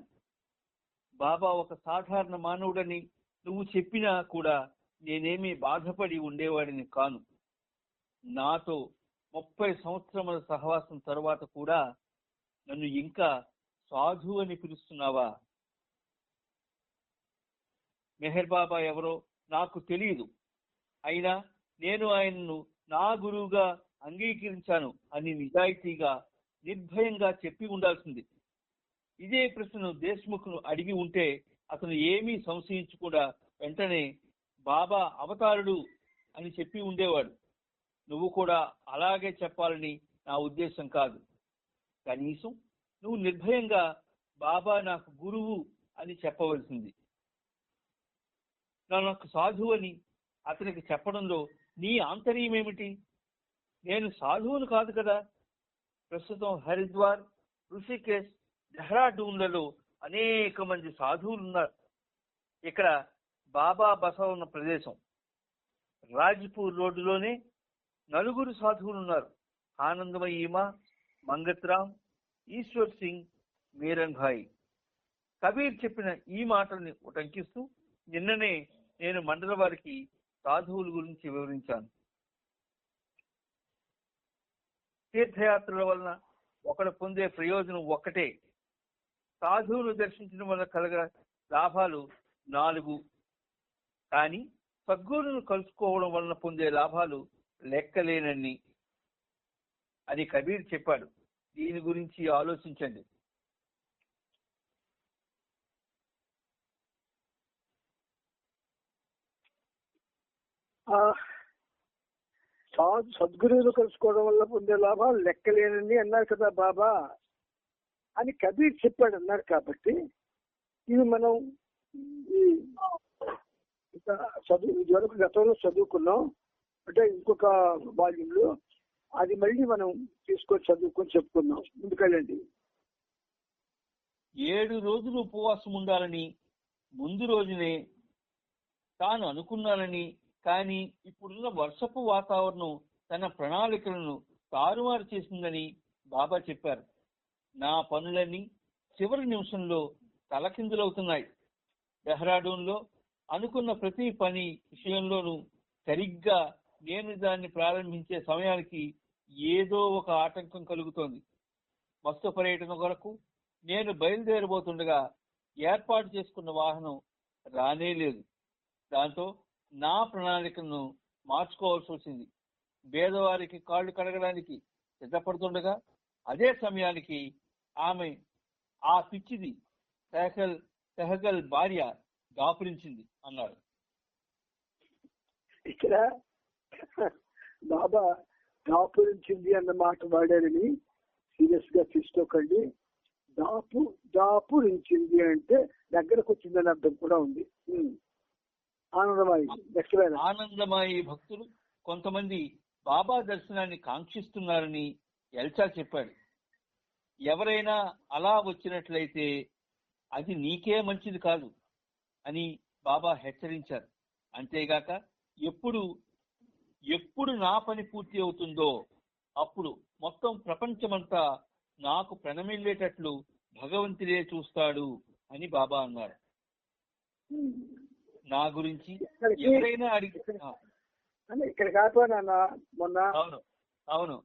బాబా ఒక సాధారణ మానవుడని నువ్వు చెప్పినా కూడా నేనేమీ బాధపడి ఉండేవాడిని కాను. నాతో 30 సంవత్సరముల సహవాసం తరువాత కూడా నన్ను ఇంకా సాధువు అని పిలుస్తున్నావా? మెహర్ బాబా ఎవరో నాకు తెలియదు, అయినా నేను ఆయనను నా గురువుగా అంగీకరించాను అని నిజాయితీగా నిర్భయంగా చెప్పి ఉండాల్సింది. ఇదే ప్రశ్నను దేశ్ముఖ్ను అడిగి ఉంటే అతను ఏమీ సంశయించకుండా వెంటనే బాబా అవతారుడు అని చెప్పి ఉండేవాడు. నువ్వు కూడా అలాగే చెప్పాలని నా ఉద్దేశం కాదు. కనీసం నువ్వు నిర్భయంగా బాబా నాకు గురువు అని చెప్పవలసింది. నాకు సాధువు అని అతనికి చెప్పడంలో నీ ఆంతర్యం ఏమిటి? నేను సాధువును కాదు కదా. ప్రస్తుతం హరిద్వార్, ఋషికేశ్, డెహ్రాడూన్లలో అనేక మంది సాధువులు ఉన్నారు. ఇక్కడ బాబా బస ఉన్న ప్రదేశం రాజ్పూర్ రోడ్డులోనే 4 సాధువులు ఉన్నారు. ఆనందమయీమా, మంగత్రామ్, ఈశ్వర్ సింగ్, మీరన్ భాయ్. కబీర్ చెప్పిన ఈ మాటల్ని ఉటంకిస్తూ నిన్ననే నేను మండల వారికి సాధువుల గురించి వివరించాను. తీర్థయాత్రల వలన ఒకడు పొందే ప్రయోజనం ఒక్కటే. సాధువులు దర్శించడం వల్ల కలగ లాభాలు 4, కానీ సద్గురువును కలుసుకోవడం వలన పొందే లాభాలు లెక్కలేనన్ని అని కబీర్ చెప్పాడు. దీని గురించి ఆలోచించండి. సద్గురువులు కలుసుకోవడం వల్ల పొందే లాభాలు లెక్కలేనని అన్నారు కదా బాబా అని కబీర్ చెప్పాడు అన్నారు. కాబట్టి ఇది మనం ఇదివరకు గతంలో చదువుకున్నాం, అంటే ఇంకొక వాల్యూమ్లో అది మళ్ళీ మనం తీసుకొని చదువుకొని చెప్పుకున్నాం. ముందుకెళ్ళండి. 7 రోజులు ఉపవాసం ఉండాలని ముందు రోజునే తాను అనుకున్నానని, కానీ ఇప్పుడున్న వర్షపు వాతావరణం తన ప్రణాళికలను తారుమారు చేసిందని బాబా చెప్పారు. నా పనులన్నీ చివరి నిమిషంలో తలకిందులవుతున్నాయి. డెహ్రాడూన్లో అనుకున్న ప్రతి పని విషయంలోనూ సరిగ్గా నేను దాన్ని ప్రారంభించే సమయానికి ఏదో ఒక ఆటంకం కలుగుతోంది. వస్తు పర్యటన కొరకు నేను బయలుదేరబోతుండగా ఏర్పాటు చేసుకున్న వాహనం రానే లేదు. దాంతో నా ప్రణాళికను మార్చుకోవాల్సి వచ్చింది. పేదవారికి కాళ్ళు కడగడానికి సిద్ధపడుతుండగా అదే సమయానికి ఆమె ఆ పిచ్చిది సెహగల్ భార్య దాపురించింది అన్నాడు. ఇక్కడ బాబా దాపురించింది అన్న మాట వాడారని సీరియస్ గా తీసుకోకండి. దాపురించింది అంటే దగ్గరకు వచ్చిందని అర్థం కూడా ఉంది. ఆనందమాయి భక్తులు కొంతమంది బాబా దర్శనాన్ని కాంక్షిస్తున్నారని ఎల్చా చెప్పాడు. ఎవరైనా అలా వచ్చినట్లయితే అది నీకే మంచిది కాదు అని బాబా హెచ్చరించారు. అంతేగాక ఎప్పుడు నా పని పూర్తి అవుతుందో అప్పుడు మొత్తం ప్రపంచమంతా నాకు ప్రణమిల్లేటట్లు భగవంతుడే చూస్తాడు అని బాబా అన్నారు. నా గురించి ఎవరైనా ఇక్కడ కాకపోయినా మొన్న అవును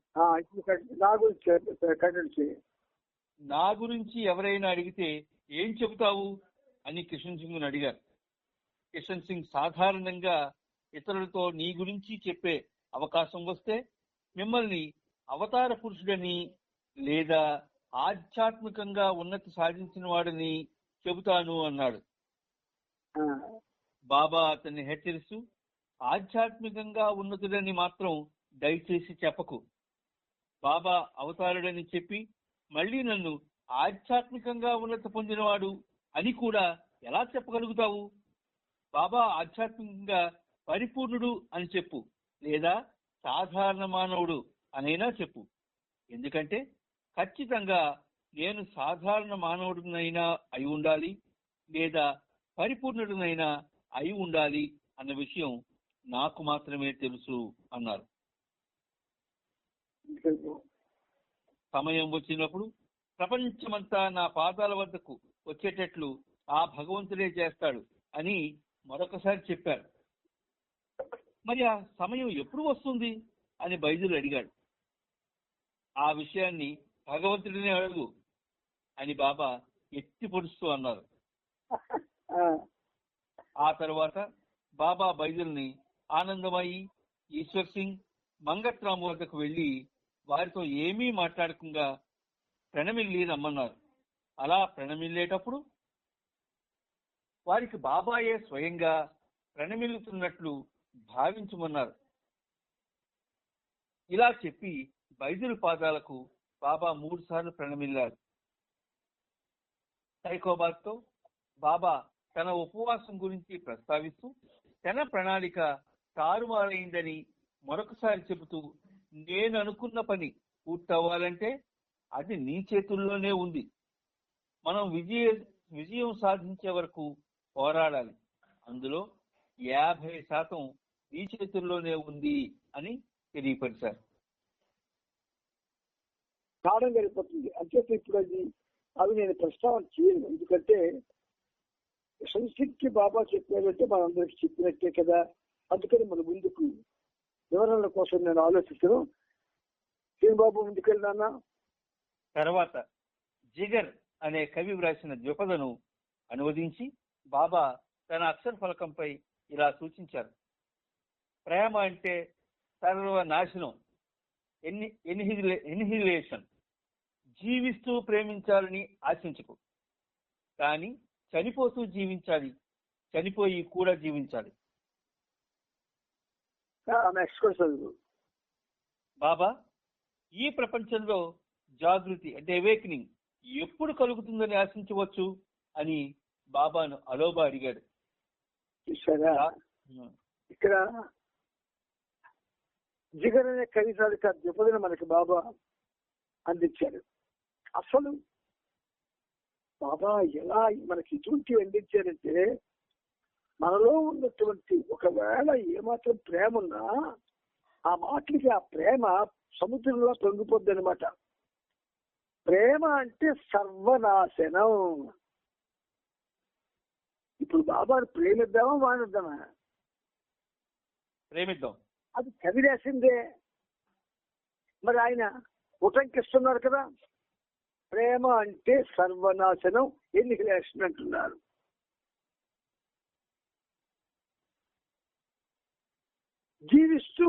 నా గురించి ఎవరైనా అడిగితే ఏం చెబుతావు అని కిషన్ సింగ్ అడిగారు. కిషన్ సింగ్ సాధారణంగా ఇతరులతో నీ గురించి చెప్పే అవకాశం వస్తే మిమ్మల్ని అవతార పురుషుడని లేదా ఆధ్యాత్మికంగా ఉన్నతి సాధించిన వాడని చెబుతాను అన్నాడు. బాబా అతన్ని హెచ్చరిస్తూ ఆధ్యాత్మికంగా ఉన్నతుడని మాత్రం దయచేసి చెప్పకు. బాబా అవతారుడని చెప్పి మళ్ళీ నన్ను ఆధ్యాత్మికంగా ఉన్నతి పొందినవాడు అని కూడా ఎలా చెప్పగలుగుతావు? బాబా ఆధ్యాత్మికంగా పరిపూర్ణుడు అని చెప్పు, లేదా సాధారణ మానవుడు అనైనా చెప్పు. ఎందుకంటే ఖచ్చితంగా నేను సాధారణ మానవుడినైనా అయి ఉండాలి, లేదా పరిపూర్ణుడినైనా అయి ఉండాలి అన్న విషయం నాకు మాత్రమే తెలుసు అన్నారు. సమయం వచ్చినప్పుడు ప్రపంచమంతా నా పాదాల వద్దకు వచ్చేటట్లు ఆ భగవంతుడే చేస్తాడు అని మరొకసారి చెప్పారు. మరి ఆ సమయం ఎప్పుడు వస్తుంది అని బైజులు అడిగాడు. ఆ విషయాన్ని భగవంతుడిని అడుగు అని బాబా ఎత్తి పొడుస్తూ అన్నారు. ఆ తర్వాత బాబా బైజుల్ని ఆనందమయ్యి, ఈశ్వర్ సింగ్, మంగత్రాము వద్దకు వెళ్లి వారితో ఏమీ మాట్లాడకుండా ప్రణమిల్లి రమ్మన్నారు. అలా ప్రణమిల్లేటప్పుడు వారికి బాబాయే స్వయంగా ప్రణమిల్లుతున్నట్లు భావించమన్నారు. ఇలా చెప్పి బైజుల్ పాదాలకు బాబా 3 సార్లు ప్రణమిల్లారు. సైకోబాద్తో బాబా తన ఉపవాసం గురించి ప్రస్తావిస్తూ తన ప్రణాళిక తారుమారైందని మరొకసారి చెబుతూ, నేను అనుకున్న పని పూర్తవ్వాలంటే అది నీ చేతుల్లోనే ఉంది. మనం విజయం సాధించే వరకు పోరాడాలి. అందులో 50% నీ చేతుల్లోనే ఉంది అని తెలియపరిచారు. కారణం గడిపోతుంది. అంచేత ఇప్పుడు అవి నేను ప్రస్తావన చేయను. ఎందుకంటే సంస్కృతికి బాబా చెప్పారంటే మనందరికి చెప్పినట్టే కదా. అందుకని మన ముందుకు వివరణల కోసం నేను ఆలోచించను. బాబు ముందుకెళ్ళినా. తర్వాత జిగర్ అనే కవి వ్రాసిన ద్విపదను అనువదించి బాబా తన అక్షర ఫలకంపై ఇలా సూచించారు. ప్రేమ అంటే సర్వనాశనం, ఎన్హిలేషన్. జీవిస్తూ ప్రేమించాలని ఆశించకు, కానీ చనిపోతూ జీవించాలి, చనిపోయి కూడా జీవించాలి. బాబా ఈ ప్రపంచంలో జాగృతి అంటే అవేకనింగ్ ఎప్పుడు కలుగుతుందని ఆశించవచ్చు అని బాబాను అలోబా అడిగాడు. ఇక్కడ జిగర్ అనే కవితాలిక ద్విపదన మనకి బాబా అందించారు. అసలు బాబా ఎలా మనకి ఇటువంటి అందించారంటే, మనలో ఉన్నటువంటి ఒకవేళ ఏమాత్రం ప్రేమ ఉన్నా ఆ మాటలకి ఆ ప్రేమ సముద్రంలో పొంగిపోద్ది అనమాట. ప్రేమ అంటే సర్వనాశనం. ఇప్పుడు బాబాను ప్రేమిద్దామా వానిద్దామా? ప్రేమిద్దాం. అది కవి రాసిందే. మరి ఆయన ఉటంకిస్తున్నారు కదా, ప్రేమ అంటే సర్వనాశనం, ఎన్నికలేషన్ అంటున్నారు. జీవిస్తూ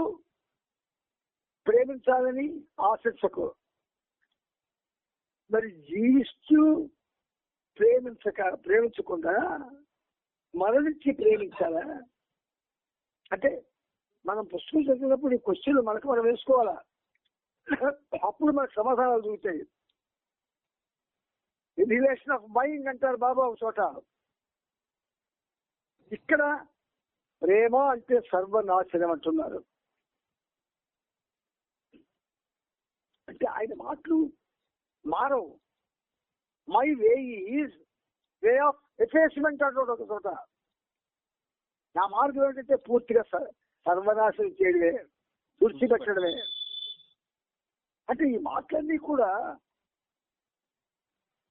ప్రేమించాలని ఆశించకు. మరి జీవిస్తూ ప్రేమించకుండా మరణించి ప్రేమించాలా? అంటే మనం పుస్తకం చదివినప్పుడు ఈ క్వశ్చన్లు మనకు మనం వేసుకోవాలా. అప్పుడు మనకు సమాధానాలు దొరుకుతాయి. రిలేషన్ ఆఫ్ మైండ్ అంటారు బాబా ఒక చోట. ఇక్కడ ప్రేమ అంటే సర్వనాశనం అంటున్నారు. అంటే ఆయన మాటలు మారవు. My way is way of ఎఫేస్మెంట్ అంటాడు ఒక చోట. నా మార్గం ఏంటంటే పూర్తిగా సర్వనాశనం చేయడమే, తుడిచిపెట్టడమే. అంటే ఈ మాటలన్నీ కూడా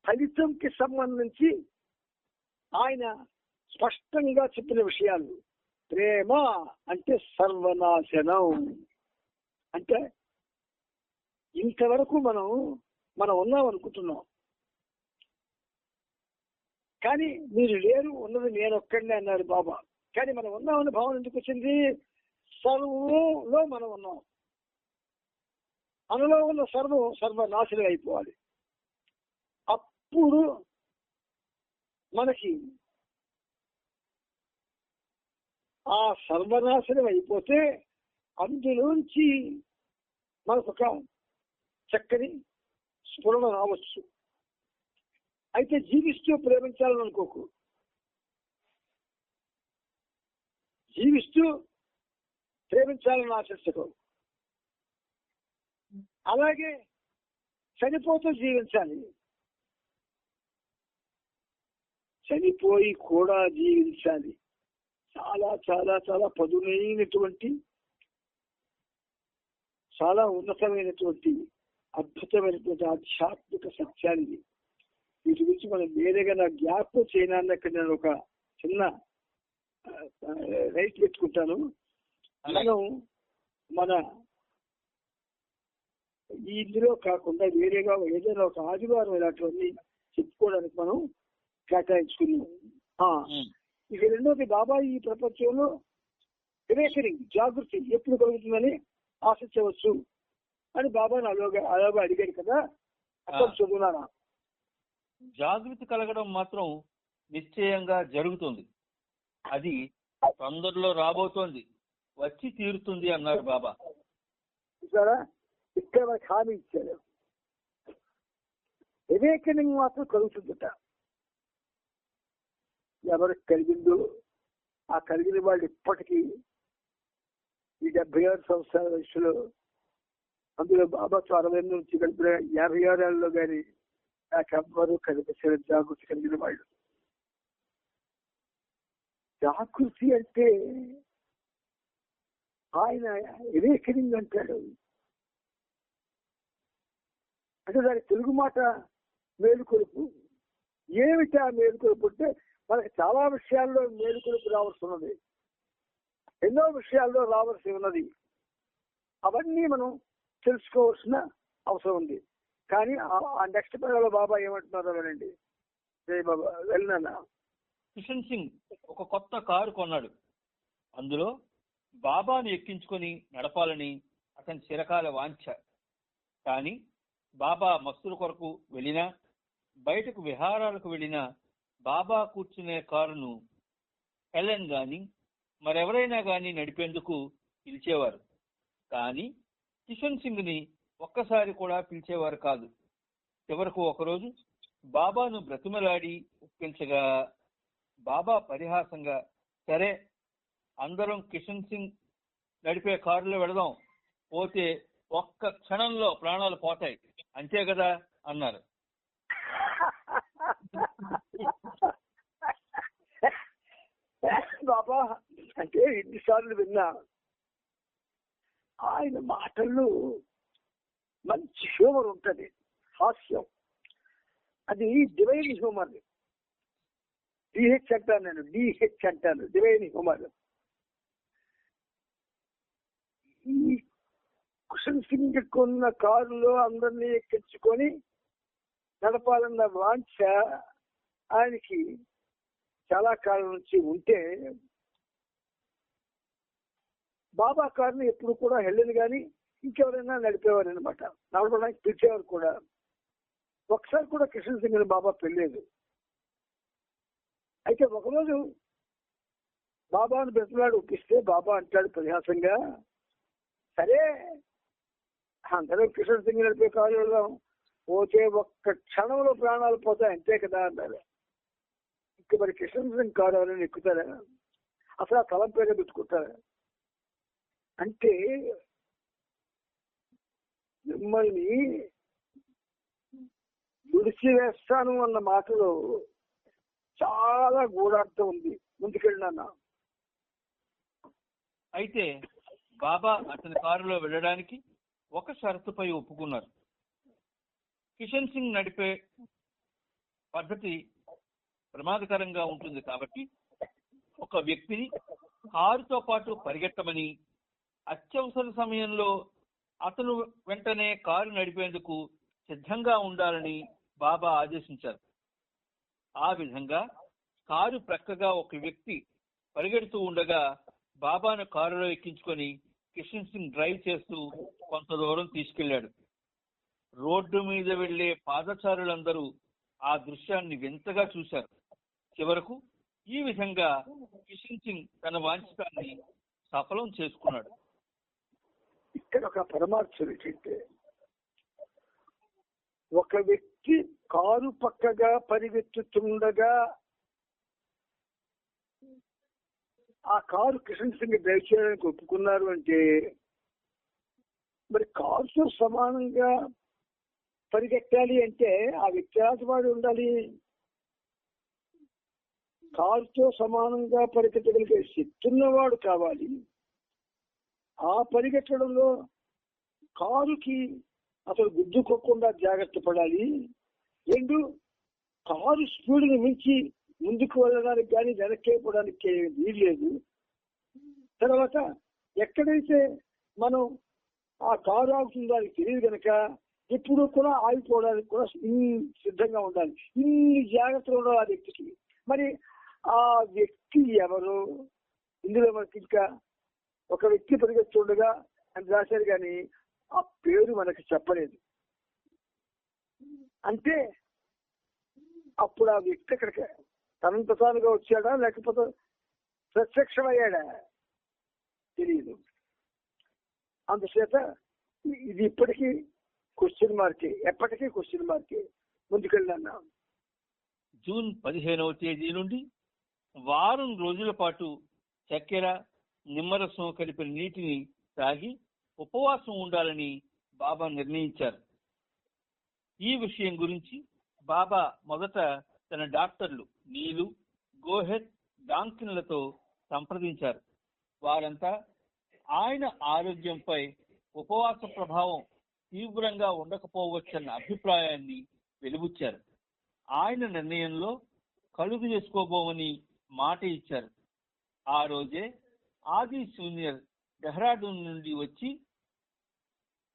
ఫలితంకి సంబంధించి ఆయన స్పష్టంగా చెప్పిన విషయాలు. ప్రేమ అంటే సర్వనాశనం. అంటే ఇంతవరకు మనం ఉన్నాం అనుకుంటున్నాం, కానీ మీరు లేరు, ఉన్నది నేను ఒక్కడినే అన్నాడు బాబా. కానీ మనం ఉన్నామని భావన ఎందుకు వచ్చింది? సర్వంలో మనం ఉన్నాం. మనలో ఉన్న సర్వనాశనం అయిపోవాలి. అప్పుడు మనకి ఆ సర్వనాశనం అయిపోతే అందులోంచి మనకొక చక్కని స్ఫురణ రావచ్చు. అయితే జీవిస్తూ ప్రేమించాలని అనుకోకు. జీవిస్తూ ప్రేమించాలని ఆశించకు. అలాగే చనిపోతూ జీవించాలి, చనిపోయి కూడా జీవించాలి. చాలా చాలా చాలా పదునైనటువంటి, చాలా ఉన్నతమైనటువంటి, అద్భుతమైనటువంటి ఆధ్యాత్మిక సత్యాన్ని. వీటి గురించి మనం వేరేగా నా జ్ఞాపకం చేయడానికి అక్కడ నేను ఒక చిన్న రైట్ పెట్టుకుంటాను. మన ఇందులో కాకుండా వేరేగా ఏదైనా ఒక ఆదివారం ఇలాంటివన్నీ చెప్పుకోవడానికి మనం కేటాయించుకున్నాం. ఇక రెండోది బాబా ఈ ప్రపంచంలో అవేకనింగ్ జాగృతి ఎప్పుడు కలుగుతుందని ఆశించవచ్చు అని బాబాని అలాగా అడిగాడు కదా, అక్కడ చదువునానా. జాగృతి కలగడం మాత్రం నిశ్చయంగా జరుగుతుంది, అది తొందరలో రాబోతోంది, వచ్చి తీరుతుంది అన్నారు బాబా. చూసారా, ఇక్కడ మనకి హామీ ఇచ్చారు. అవేకనింగ్ మాత్రం కలుగుతుందట. ఎవరికి కలిగిందో ఆ కలిగిన వాళ్ళు ఇప్పటికీ ఈ 76 సంవత్సరాల వయసులో, అందులో బాబాతో 60 నుంచి గడిపిన 56 ఏళ్ళలో కానీ నాకెవ్వరూ కనిపించిన జాగృతి కలిగిన వాళ్ళు. జాగృతి అంటే ఆయన అవేకనింగ్ అంటాడు. అంటే దాని తెలుగు మాట మేలుకొలుపు. ఏమిటా మేలుకొలుపు అంటే మనకి చాలా విషయాల్లో మేలుకొలుపు రావాల్సి ఉన్నది, ఎన్నో విషయాల్లో రావాల్సి ఉన్నది. అవన్నీ మనం తెలుసుకోవాల్సిన అవసరం ఉంది. కానీ ఆ నెక్స్ట్ పదవిలో బాబా ఏమంటున్నారో వినండి. జై బాబా. వెళ్ళినా కిషన్ సింగ్ ఒక కొత్త కారు కొన్నాడు. అందులో బాబాను ఎక్కించుకొని నడపాలని అతని చిరకాల వాంఛ. కానీ బాబా మస్తుల కొరకు వెళ్ళినా, బయటకు విహారాలకు వెళ్ళినా బాబా కూర్చునే కారును హెలెన్ గాని మరెవరైనా గాని నడిపేందుకు పిలిచేవారు. కానీ కిషన్ సింగ్ ని ఒక్కసారి కూడా పిలిచేవారు కాదు. చివరకు ఒకరోజు బాబాను బ్రతిమలాడి ఒప్పించగా బాబా పరిహాసంగా, సరే అందరం కిషన్ సింగ్ నడిపే కారులో వెళదాం, పోతే ఒక్క క్షణంలో ప్రాణాలు పోతాయి, అంతే కదా అన్నారు. బాబా అంటే ఎన్నిసార్లు విన్నా ఆయన మాటల్లో మంచి హ్యూమర్ ఉంటుంది, హాస్యం. అది డివైన్ హ్యూమర్. డిహెచ్ అంటాను నేను, డిహెచ్ అంటాను, డివైన్ హ్యూమర్. ఈ కుషన్ సింగ్ కొన్న కారులో అందరినీ ఎక్కించుకొని నడపాలన్న వాంఛ ఆయనకి చాలా కాలం నుంచి ఉంటే బాబా కారుని ఎప్పుడు కూడా హెళ్ళని కానీ ఇంకెవరైనా నడిపేవారు అనమాట, నడపడానికి పిలిచేవారు కూడా. ఒకసారి కూడా కిషన్ సింగ్ బాబా పెళ్ళలేదు. అయితే ఒకరోజు బాబాను బ్రతిలాడు ఒప్పిస్తే బాబా అంటాడు పరిహాసంగా, సరే అందరూ కిషన్ సింగ్ నడిపే కారు వెళ్దాం, పోతే ఒక్క క్షణంలో ప్రాణాలు పోతాయి, అంతే కదా అన్నారు. ఇంక మరి కిషన్ సింగ్ కారు ఎవరైనా ఎక్కుతారా? అసలు ఆ తలం పేరు పెట్టుకుంటారా? అంటే మిమ్మల్ని విడిచివేస్తాను అన్న మాటలో చాలా గూఢార్థం ఉంది. ముందుకెళ్ళినా అయితే బాబా అతని కారులో వెళ్ళడానికి ఒక షరతుపై ఒప్పుకున్నారు. కిషన్ సింగ్ నడిపే పద్ధతి ప్రమాదకరంగా ఉంటుంది కాబట్టి ఒక వ్యక్తిని కారుతో పాటు పరిగెత్తమని, అత్యవసర సమయంలో అతను వెంటనే కారు నడిపేందుకు సిద్ధంగా ఉండాలని బాబా ఆదేశించారు. ఆ విధంగా కారు ప్రక్కగా ఒక వ్యక్తి పరిగెడుతూ ఉండగా బాబాను కారులో ఎక్కించుకొని కిషన్ సింగ్ డ్రైవ్ చేస్తూ కొంత దూరం తీసుకెళ్లాడు. రోడ్డు మీద వెళ్లే పాదచారులందరూ ఆ దృశ్యాన్ని వింతగా చూశారు. చివరకు ఈ విధంగా కిషన్ సింగ్ తన వాంఛితాన్ని సఫలం చేసుకున్నాడు. ఇక్కడ ఒక పరమార్థం ఏంటంటే, ఒక వ్యక్తి కారు పక్కగా పరిగెత్తుతుండగా ఆ కారు కిషన్ సింగ్ డ్రైవ్ చేయడానికి ఒప్పుకున్నారు అంటే మరి కారుతో సమానంగా పరిగెత్తాలి అంటే ఆ వ్యక్తి రాజవాడు ఉండాలి. కారుతో సమానంగా పరిగెత్తగలిగే శక్తి ఉన్నవాడు కావాలి. ఆ పరిగెత్తడంలో కారుకి అసలు గుద్దుకోకుండా జాగ్రత్త పడాలి. రెండు, కారు స్పీడ్ని మించి ముందుకు వెళ్ళడానికి కానీ వెనక్కి పోవడానికి వీల్లేదు. తర్వాత ఎక్కడైతే మనం ఆ కారు ఆగుతుందో దానికి తెలియదు కనుక ఎప్పుడు కూడా ఆగిపోవడానికి కూడా సిద్ధంగా ఉండాలి. ఇన్ని జాగ్రత్తలు ఉండాలి ఆ వ్యక్తికి. మరి ఆ వ్యక్తి ఎవరు? ఇందులో మనకి ఇంకా ఒక వ్యక్తి పరిగెత్తుండగా అని రాశారు, కానీ ఆ పేరు మనకి చెప్పలేదు. అంటే అప్పుడు ఆ వ్యక్తి అక్కడికి తనంత తానుగా వచ్చాడా లేకపోతే ప్రత్యక్షమయ్యాడా తెలియదు. అందుచేత ఇది ఇప్పటికీ క్వశ్చన్ మార్కే, ఎప్పటికీ క్వశ్చన్ మార్కే. ముందుకెళ్ళాను. జూన్ 15వ తేదీ నుండి వారం రోజుల పాటు చక్కెర నిమ్మరసం కలిపిన నీటిని తాగి ఉపవాసం ఉండాలని బాబా నిర్ణయించారు. ఈ విషయం గురించి బాబా మొదట తన డాక్టర్లు నీలు, గోహెత్, డాంకిన్లతో సంప్రదించారు. వారంతా ఆయన ఆరోగ్యంపై ఉపవాస ప్రభావం తీవ్రంగా ఉండకపోవచ్చన్న అభిప్రాయాన్ని వెలిబుచ్చారు. ఆయన నిర్ణయంలో కలుగు చేసుకోబోమని మాట ఇచ్చారు. ఆ రోజే ఆది జూనియర్ డెహ్రాడూన్ నుండి వచ్చి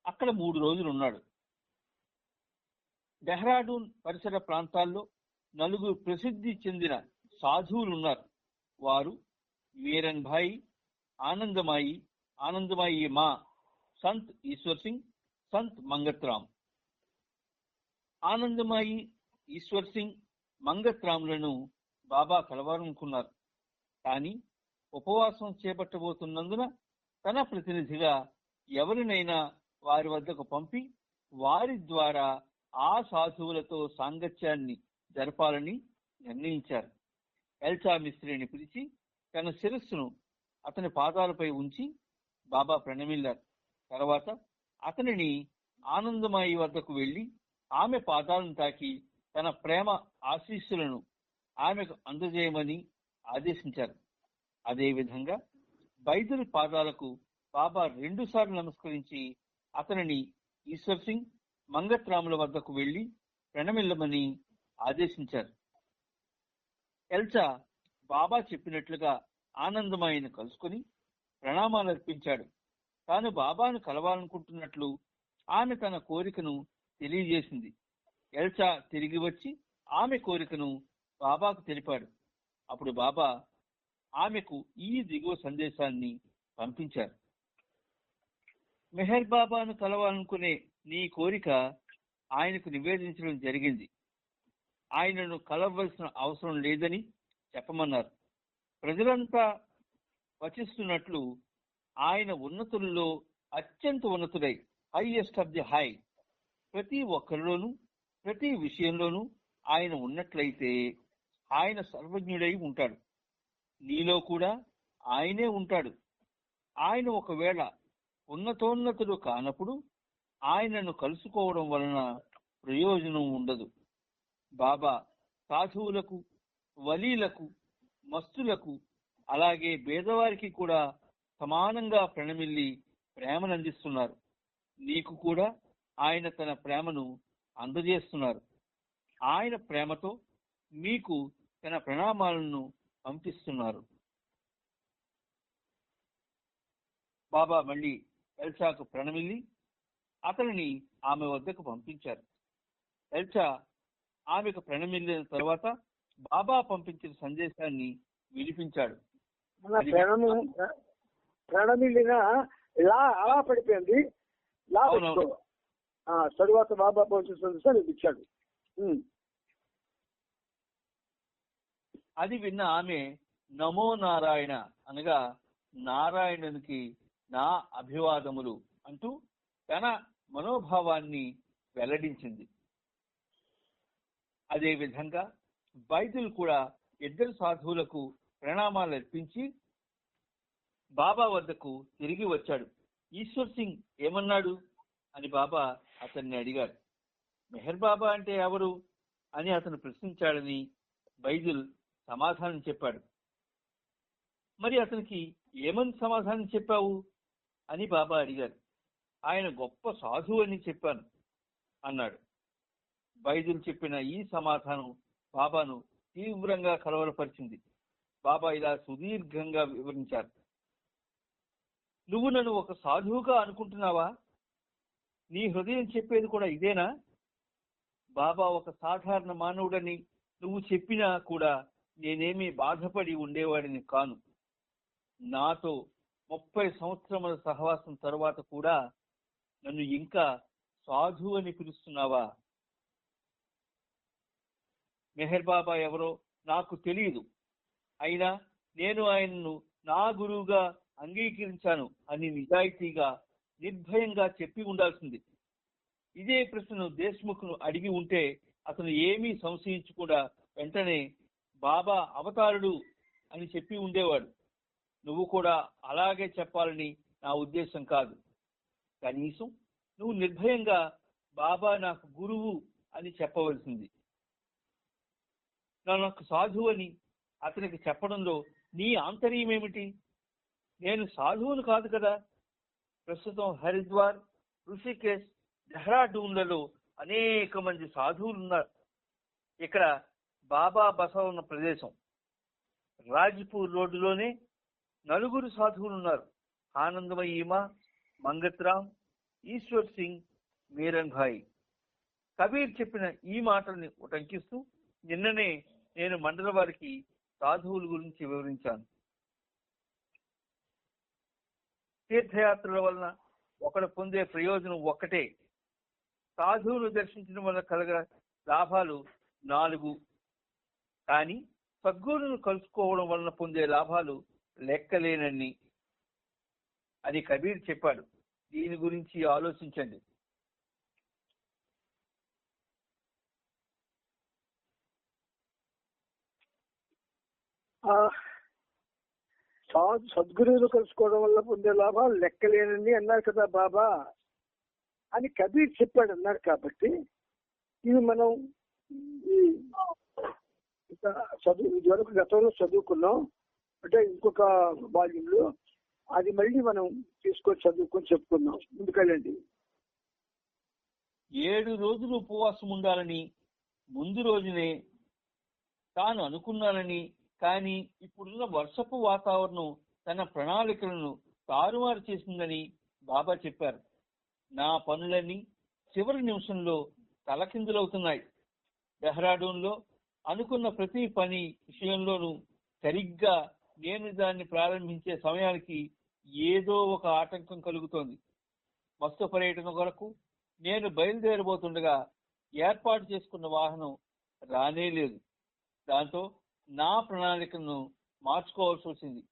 అక్కడ 3 రోజులు ఉన్నాడు. డెహ్రాడూన్ పరిసర ప్రాంతాల్లో 4 ప్రసిద్ధి చెందిన సాధువులు ఉన్నారు. వారు వీరన్ భాయ్, ఆనందమాయి మా, సంత్ ఈశ్వర్ సింగ్, సంత్ మంగత్ రామ్. ఆనందమాయి, ఈశ్వర్ సింగ్, మంగత్ రామ్లను బాబా కలవాలనుకున్నారు. కానీ ఉపవాసం చేపట్టబోతున్నందున తన ప్రతినిధిగా ఎవరినైనా వారి వద్దకు పంపి వారి ద్వారా ఆ సాధువులతో సాంగత్యాన్ని జరపాలని నిర్ణయించారు. ఎల్చా మిస్త్రిని పిలిచి తన శిరస్సును అతని పాదాలపై ఉంచి బాబా ప్రణమిల్లారు. తర్వాత అతనిని ఆనందమాయి వద్దకు వెళ్లి ఆమె పాదాలను తాకి తన ప్రేమ ఆశీస్సులను ఆమెకు అందజేయమని ఆదేశించారు. అదేవిధంగా బైదుల్ పాదాలకు బాబా 2 సార్లు నమస్కరించి అతనిని ఈశ్వర్ సింగ్, మంగత్ రాముల వద్దకు వెళ్లి ప్రణమిల్లమని ఆదేశించారు. ఎల్చా బాబా చెప్పినట్లుగా ఆనందమాయిని కలుసుకుని ప్రణామాలు అర్పించాడు. తాను బాబాను కలవాలనుకుంటున్నట్లు ఆమె తన కోరికను తెలియజేసింది. ఎల్చా తిరిగి వచ్చి ఆమె కోరికను బాబాకు తెలిపాడు. అప్పుడు బాబా ఆమెకు ఈ దిగువ సందేశాన్ని పంపించారు. మెహర్ బాబాను కలవాలనుకునే నీ కోరిక ఆయనకు నివేదించడం జరిగింది. ఆయనను కలవలసిన అవసరం లేదని చెప్పమన్నారు. ప్రజలంతా వచిస్తున్నట్లు ఆయన ఉన్నతుల్లో అత్యంత ఉన్నతుడై, హైయెస్ట్ ఆఫ్ ది హై, ప్రతి ఒక్కరిలోనూ ప్రతి విషయంలోనూ ఆయన ఉన్నట్లయితే ఆయన సర్వజ్ఞుడై ఉంటాడు. నీలో కూడా ఆయనే ఉంటాడు. ఆయన ఒకవేళ ఉన్నతోన్నతుడు కానప్పుడు ఆయనను కలుసుకోవడం వలన ప్రయోజనం ఉండదు. బాబా సాధువులకు, వలీలకు, మస్తులకు, అలాగే పేదవారికి కూడా సమానంగా ప్రణమిల్లి ప్రేమనందిస్తున్నారు. నీకు కూడా ఆయన తన ప్రేమను అందజేస్తున్నారు. ఆయన ప్రేమతో మీకు తన ప్రణామాలను పంపిస్తున్నారు. బాబా మళ్ళీ ఎల్చాకు ప్రణమిల్లి అతనిని ఆమె వద్దకు పంపించారు. ఎల్చా ఆమెకు ప్రణమిల్లిన తర్వాత బాబా పంపించిన సందేశాన్ని వినిపించాడు. ప్రణమిల్లిన అలా పడిపోయింది. తరువాత బాబా పంపించిన సందేశాన్ని ఇచ్చాడు. అది విన్న ఆమె నమో నారాయణ అనగా నారాయణునికి నా అభివాదములు అంటూ తన మనోభావాన్ని వెల్లడించింది. అదేవిధంగా బైదుల్ కూడా 2 సాధువులకు ప్రణామాలు అర్పించి బాబా వద్దకు తిరిగి వచ్చాడు. ఈశ్వర్ సింగ్ ఏమన్నాడు అని బాబా అతన్ని అడిగాడు. మెహర్ బాబా అంటే ఎవరు అని అతను ప్రశ్నించాడని బైదుల్ సమాధానం చెప్పాడు. మరి అతనికి ఏమని సమాధానం చెప్పావు అని బాబా అడిగారు. ఆయన గొప్ప సాధువు అని చెప్పాను అన్నాడు. బైదుల్ చెప్పిన ఈ సమాధానం బాబాను తీవ్రంగా కలవరపరిచింది. బాబా ఇలా సుదీర్ఘంగా వివరించారు. నువ్వు నన్ను ఒక సాధువుగా అనుకుంటున్నావా? నీ హృదయం చెప్పేది కూడా ఇదేనా? బాబా ఒక సాధారణ మానవుడని నువ్వు చెప్పినా కూడా నేనేమీ బాధపడి ఉండేవాడిని కాను. నాతో 30 సంవత్సరముల సహవాసం తరువాత కూడా నన్ను ఇంకా సాధు అని పిలుస్తున్నావా? మెహర్ బాబా ఎవరో నాకు తెలియదు, అయినా నేను ఆయనను నా గురువుగా అంగీకరించాను అని నిజాయితీగా నిర్భయంగా చెప్పి ఉండాల్సింది. ఇదే ప్రశ్నను దేశ్ముఖ్ను అడిగి ఉంటే అతను ఏమీ సంశయించకుండా వెంటనే బాబా అవతారుడు అని చెప్పి ఉండేవాడు. నువ్వు కూడా అలాగే చెప్పాలని నా ఉద్దేశం కాదు. కనీసం నువ్వు నిర్భయంగా బాబా నాకు గురువు అని చెప్పవలసింది. నాకు సాధువు అని అతనికి చెప్పడంలో నీ ఆంతర్యం ఏమిటి? నేను సాధువును కాదు కదా. ప్రస్తుతం హరిద్వార్, ఋషికేశ్, డెహ్రాడూన్లలో అనేక మంది సాధువులు ఉన్నారు. ఇక్కడ బాబా బస ఉన్న ప్రదేశం. రాజ్పూర్ రోడ్డులోనే 4 సాధువులు ఉన్నారు. ఆనందమయీమా, మంగత్రామ్, ఈశ్వర్ సింగ్, మీరన్ భాయ్. కబీర్ చెప్పిన ఈ మాటల్ని ఉటంకిస్తూ నిన్ననే నేను మండల వారికి సాధువుల గురించి వివరించాను. తీర్థయాత్రల వలన ఒకడు పొందే ప్రయోజనం ఒక్కటే. సాధువులు దర్శించడం వల్ల కలగ లాభాలు 4. కానీ సద్గురువును కలుసుకోవడం వలన పొందే లాభాలు లెక్కలేనన్ని అని కబీర్ చెప్పాడు. దీని గురించి ఆలోచించండి. సద్గురువులు కలుసుకోవడం వల్ల పొందే లాభాలు లెక్కలేనని అన్నారు కదా బాబా అని కబీర్ చెప్పాడు అన్నారు. కాబట్టి ఇవి మనం ఇదివరకు గతంలో చదువుకున్నాం, అంటే ఇంకొక వాల్యూమ్లో అది మళ్ళీ మనం తీసుకొని చదువుకొని చెప్పుకున్నాం. ముందుకెళ్ళండి. 7 రోజులు ఉపవాసం ఉండాలని ముందు రోజునే తాను అనుకున్నానని, కానీ ఇప్పుడున్న వర్షపు వాతావరణం తన ప్రణాళికలను తారుమారు చేసిందని బాబా చెప్పారు. నా పనులన్నీ చివరి నిమిషంలో తలకిందులవుతున్నాయి. డెహ్రాడూన్లో అనుకున్న ప్రతి పని విషయంలోనూ సరిగ్గా నేను దాన్ని ప్రారంభించే సమయానికి ఏదో ఒక ఆటంకం కలుగుతోంది. వస్తు పర్యటన కొరకు నేను బయలుదేరబోతుండగా ఏర్పాటు చేసుకున్న వాహనం రానే లేదు. దాంతో నా ప్రణాళికను మార్చుకోవాల్సి వచ్చింది.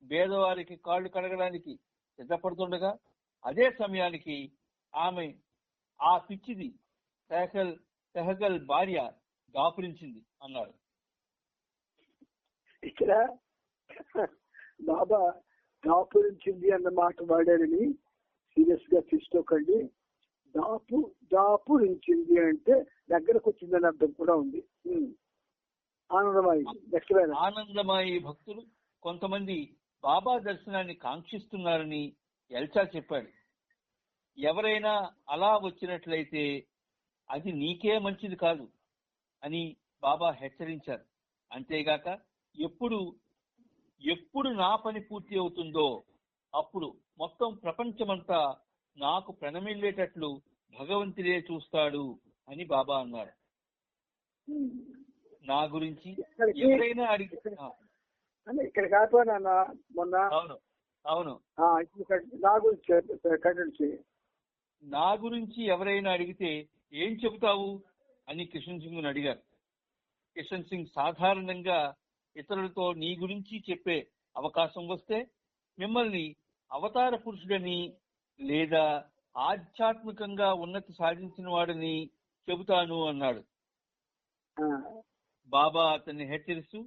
పేదవారికి కాళ్ళు కడగడానికి సిద్ధపడుతుండగా అదే సమయానికి ఆమె ఆ పిచ్చిది తెహగల్ భార్య దాపురించింది అన్నాడు. ఇక్కడ బాబా దాపురించింది అన్న మాట వాడారని సీరియస్ గా తీసుకోకండి. దాపురించింది అంటే దగ్గరకు వచ్చిందని అర్థం కూడా ఉంది. ఆనందమాయి భక్తులు కొంతమంది బాబా దర్శనాన్ని కాంక్షిస్తున్నారని ఎల్చా చెప్పాడు. ఎవరైనా అలా వచ్చినట్లయితే అది నీకే మంచిది కాదు అని బాబా హెచ్చరించారు. అంతేగాక ఎప్పుడు నా పని పూర్తి అవుతుందో అప్పుడు మొత్తం ప్రపంచమంతా నాకు ప్రణమిల్లేటట్లు భగవంతుడే చూస్తాడు అని బాబా అన్నారు. నా గురించి ఎవరైనా అడిగితే ఇక్కడ కాకపోయినా మొన్న అవును నా గురించి ఎవరైనా అడిగితే ఏం చెబుతావు అని కిషన్ సింగ్ అడిగారు. కిషన్ సింగ్ సాధారణంగా ఇతరులతో నీ గురించి చెప్పే అవకాశం వస్తే మిమ్మల్ని అవతార పురుషుడని లేదా ఆధ్యాత్మికంగా ఉన్నతి సాధించిన వాడని చెబుతాను అన్నాడు. బాబా అతన్ని హెచ్చరిస్తూ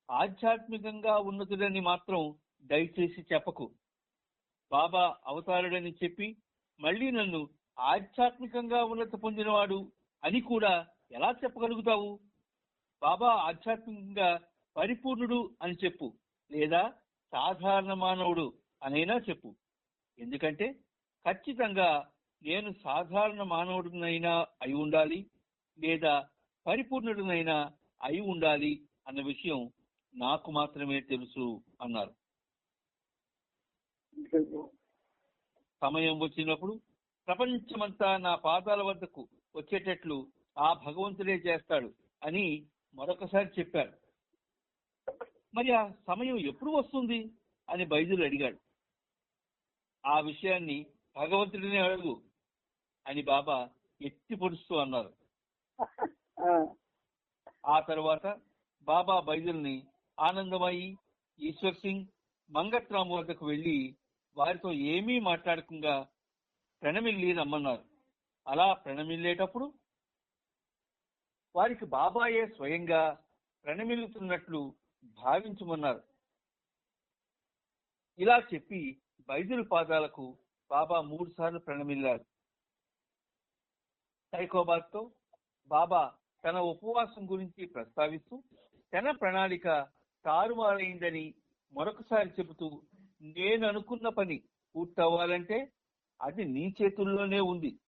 ఆధ్యాత్మికంగా ఉన్నతుడని మాత్రం దయచేసి చెప్పకు. బాబా అవతారుడని చెప్పి మళ్ళీ నన్ను ఆధ్యాత్మికంగా ఉన్నతి పొందినవాడు అని కూడా ఎలా చెప్పగలుగుతావు? బాబా ఆధ్యాత్మికంగా పరిపూర్ణుడు అని చెప్పు, లేదా సాధారణ మానవుడు అనైనా చెప్పు. ఎందుకంటే ఖచ్చితంగా నేను సాధారణ మానవుడినైనా అయి ఉండాలి, లేదా పరిపూర్ణుడినైనా అయి ఉండాలి అన్న విషయం నాకు మాత్రమే తెలుసు అన్నారు. సమయం వచ్చినప్పుడు ప్రపంచమంతా నా పాదాల వద్దకు వచ్చేటట్లు ఆ భగవంతుడే చేస్తాడు అని మరొకసారి చెప్పారు. మరి ఆ సమయం ఎప్పుడు వస్తుంది అని బైజులు అడిగాడు. ఆ విషయాన్ని భగవంతుడిని అడుగు అని బాబా ఎత్తి పొడుస్తూ అన్నారు. ఆ తర్వాత బాబా బైజుల్ని ఆనందమయ్యి, ఈశ్వర్ సింగ్, మంగట్రామ్ వద్దకు వెళ్లి వారితో ఏమీ మాట్లాడకుండా ప్రణమిల్లి రమ్మన్నారు. అలా ప్రణమిల్లేటప్పుడు వారికి బాబాయే స్వయంగా ప్రణమిల్లుతున్నట్లు భావించమన్నారు. ఇలా చెప్పి బైజుల్ పాదాలకు బాబా 3 సార్లు ప్రణమిల్లారు. సైకోబాద్ తో బాబా తన ఉపవాసం గురించి ప్రస్తావిస్తూ తన ప్రణాళిక తారుమారైందని మరొకసారి చెబుతూ, నేను అనుకున్న పని పూర్తవ్వాలంటే అది నీ చేతుల్లోనే ఉంది.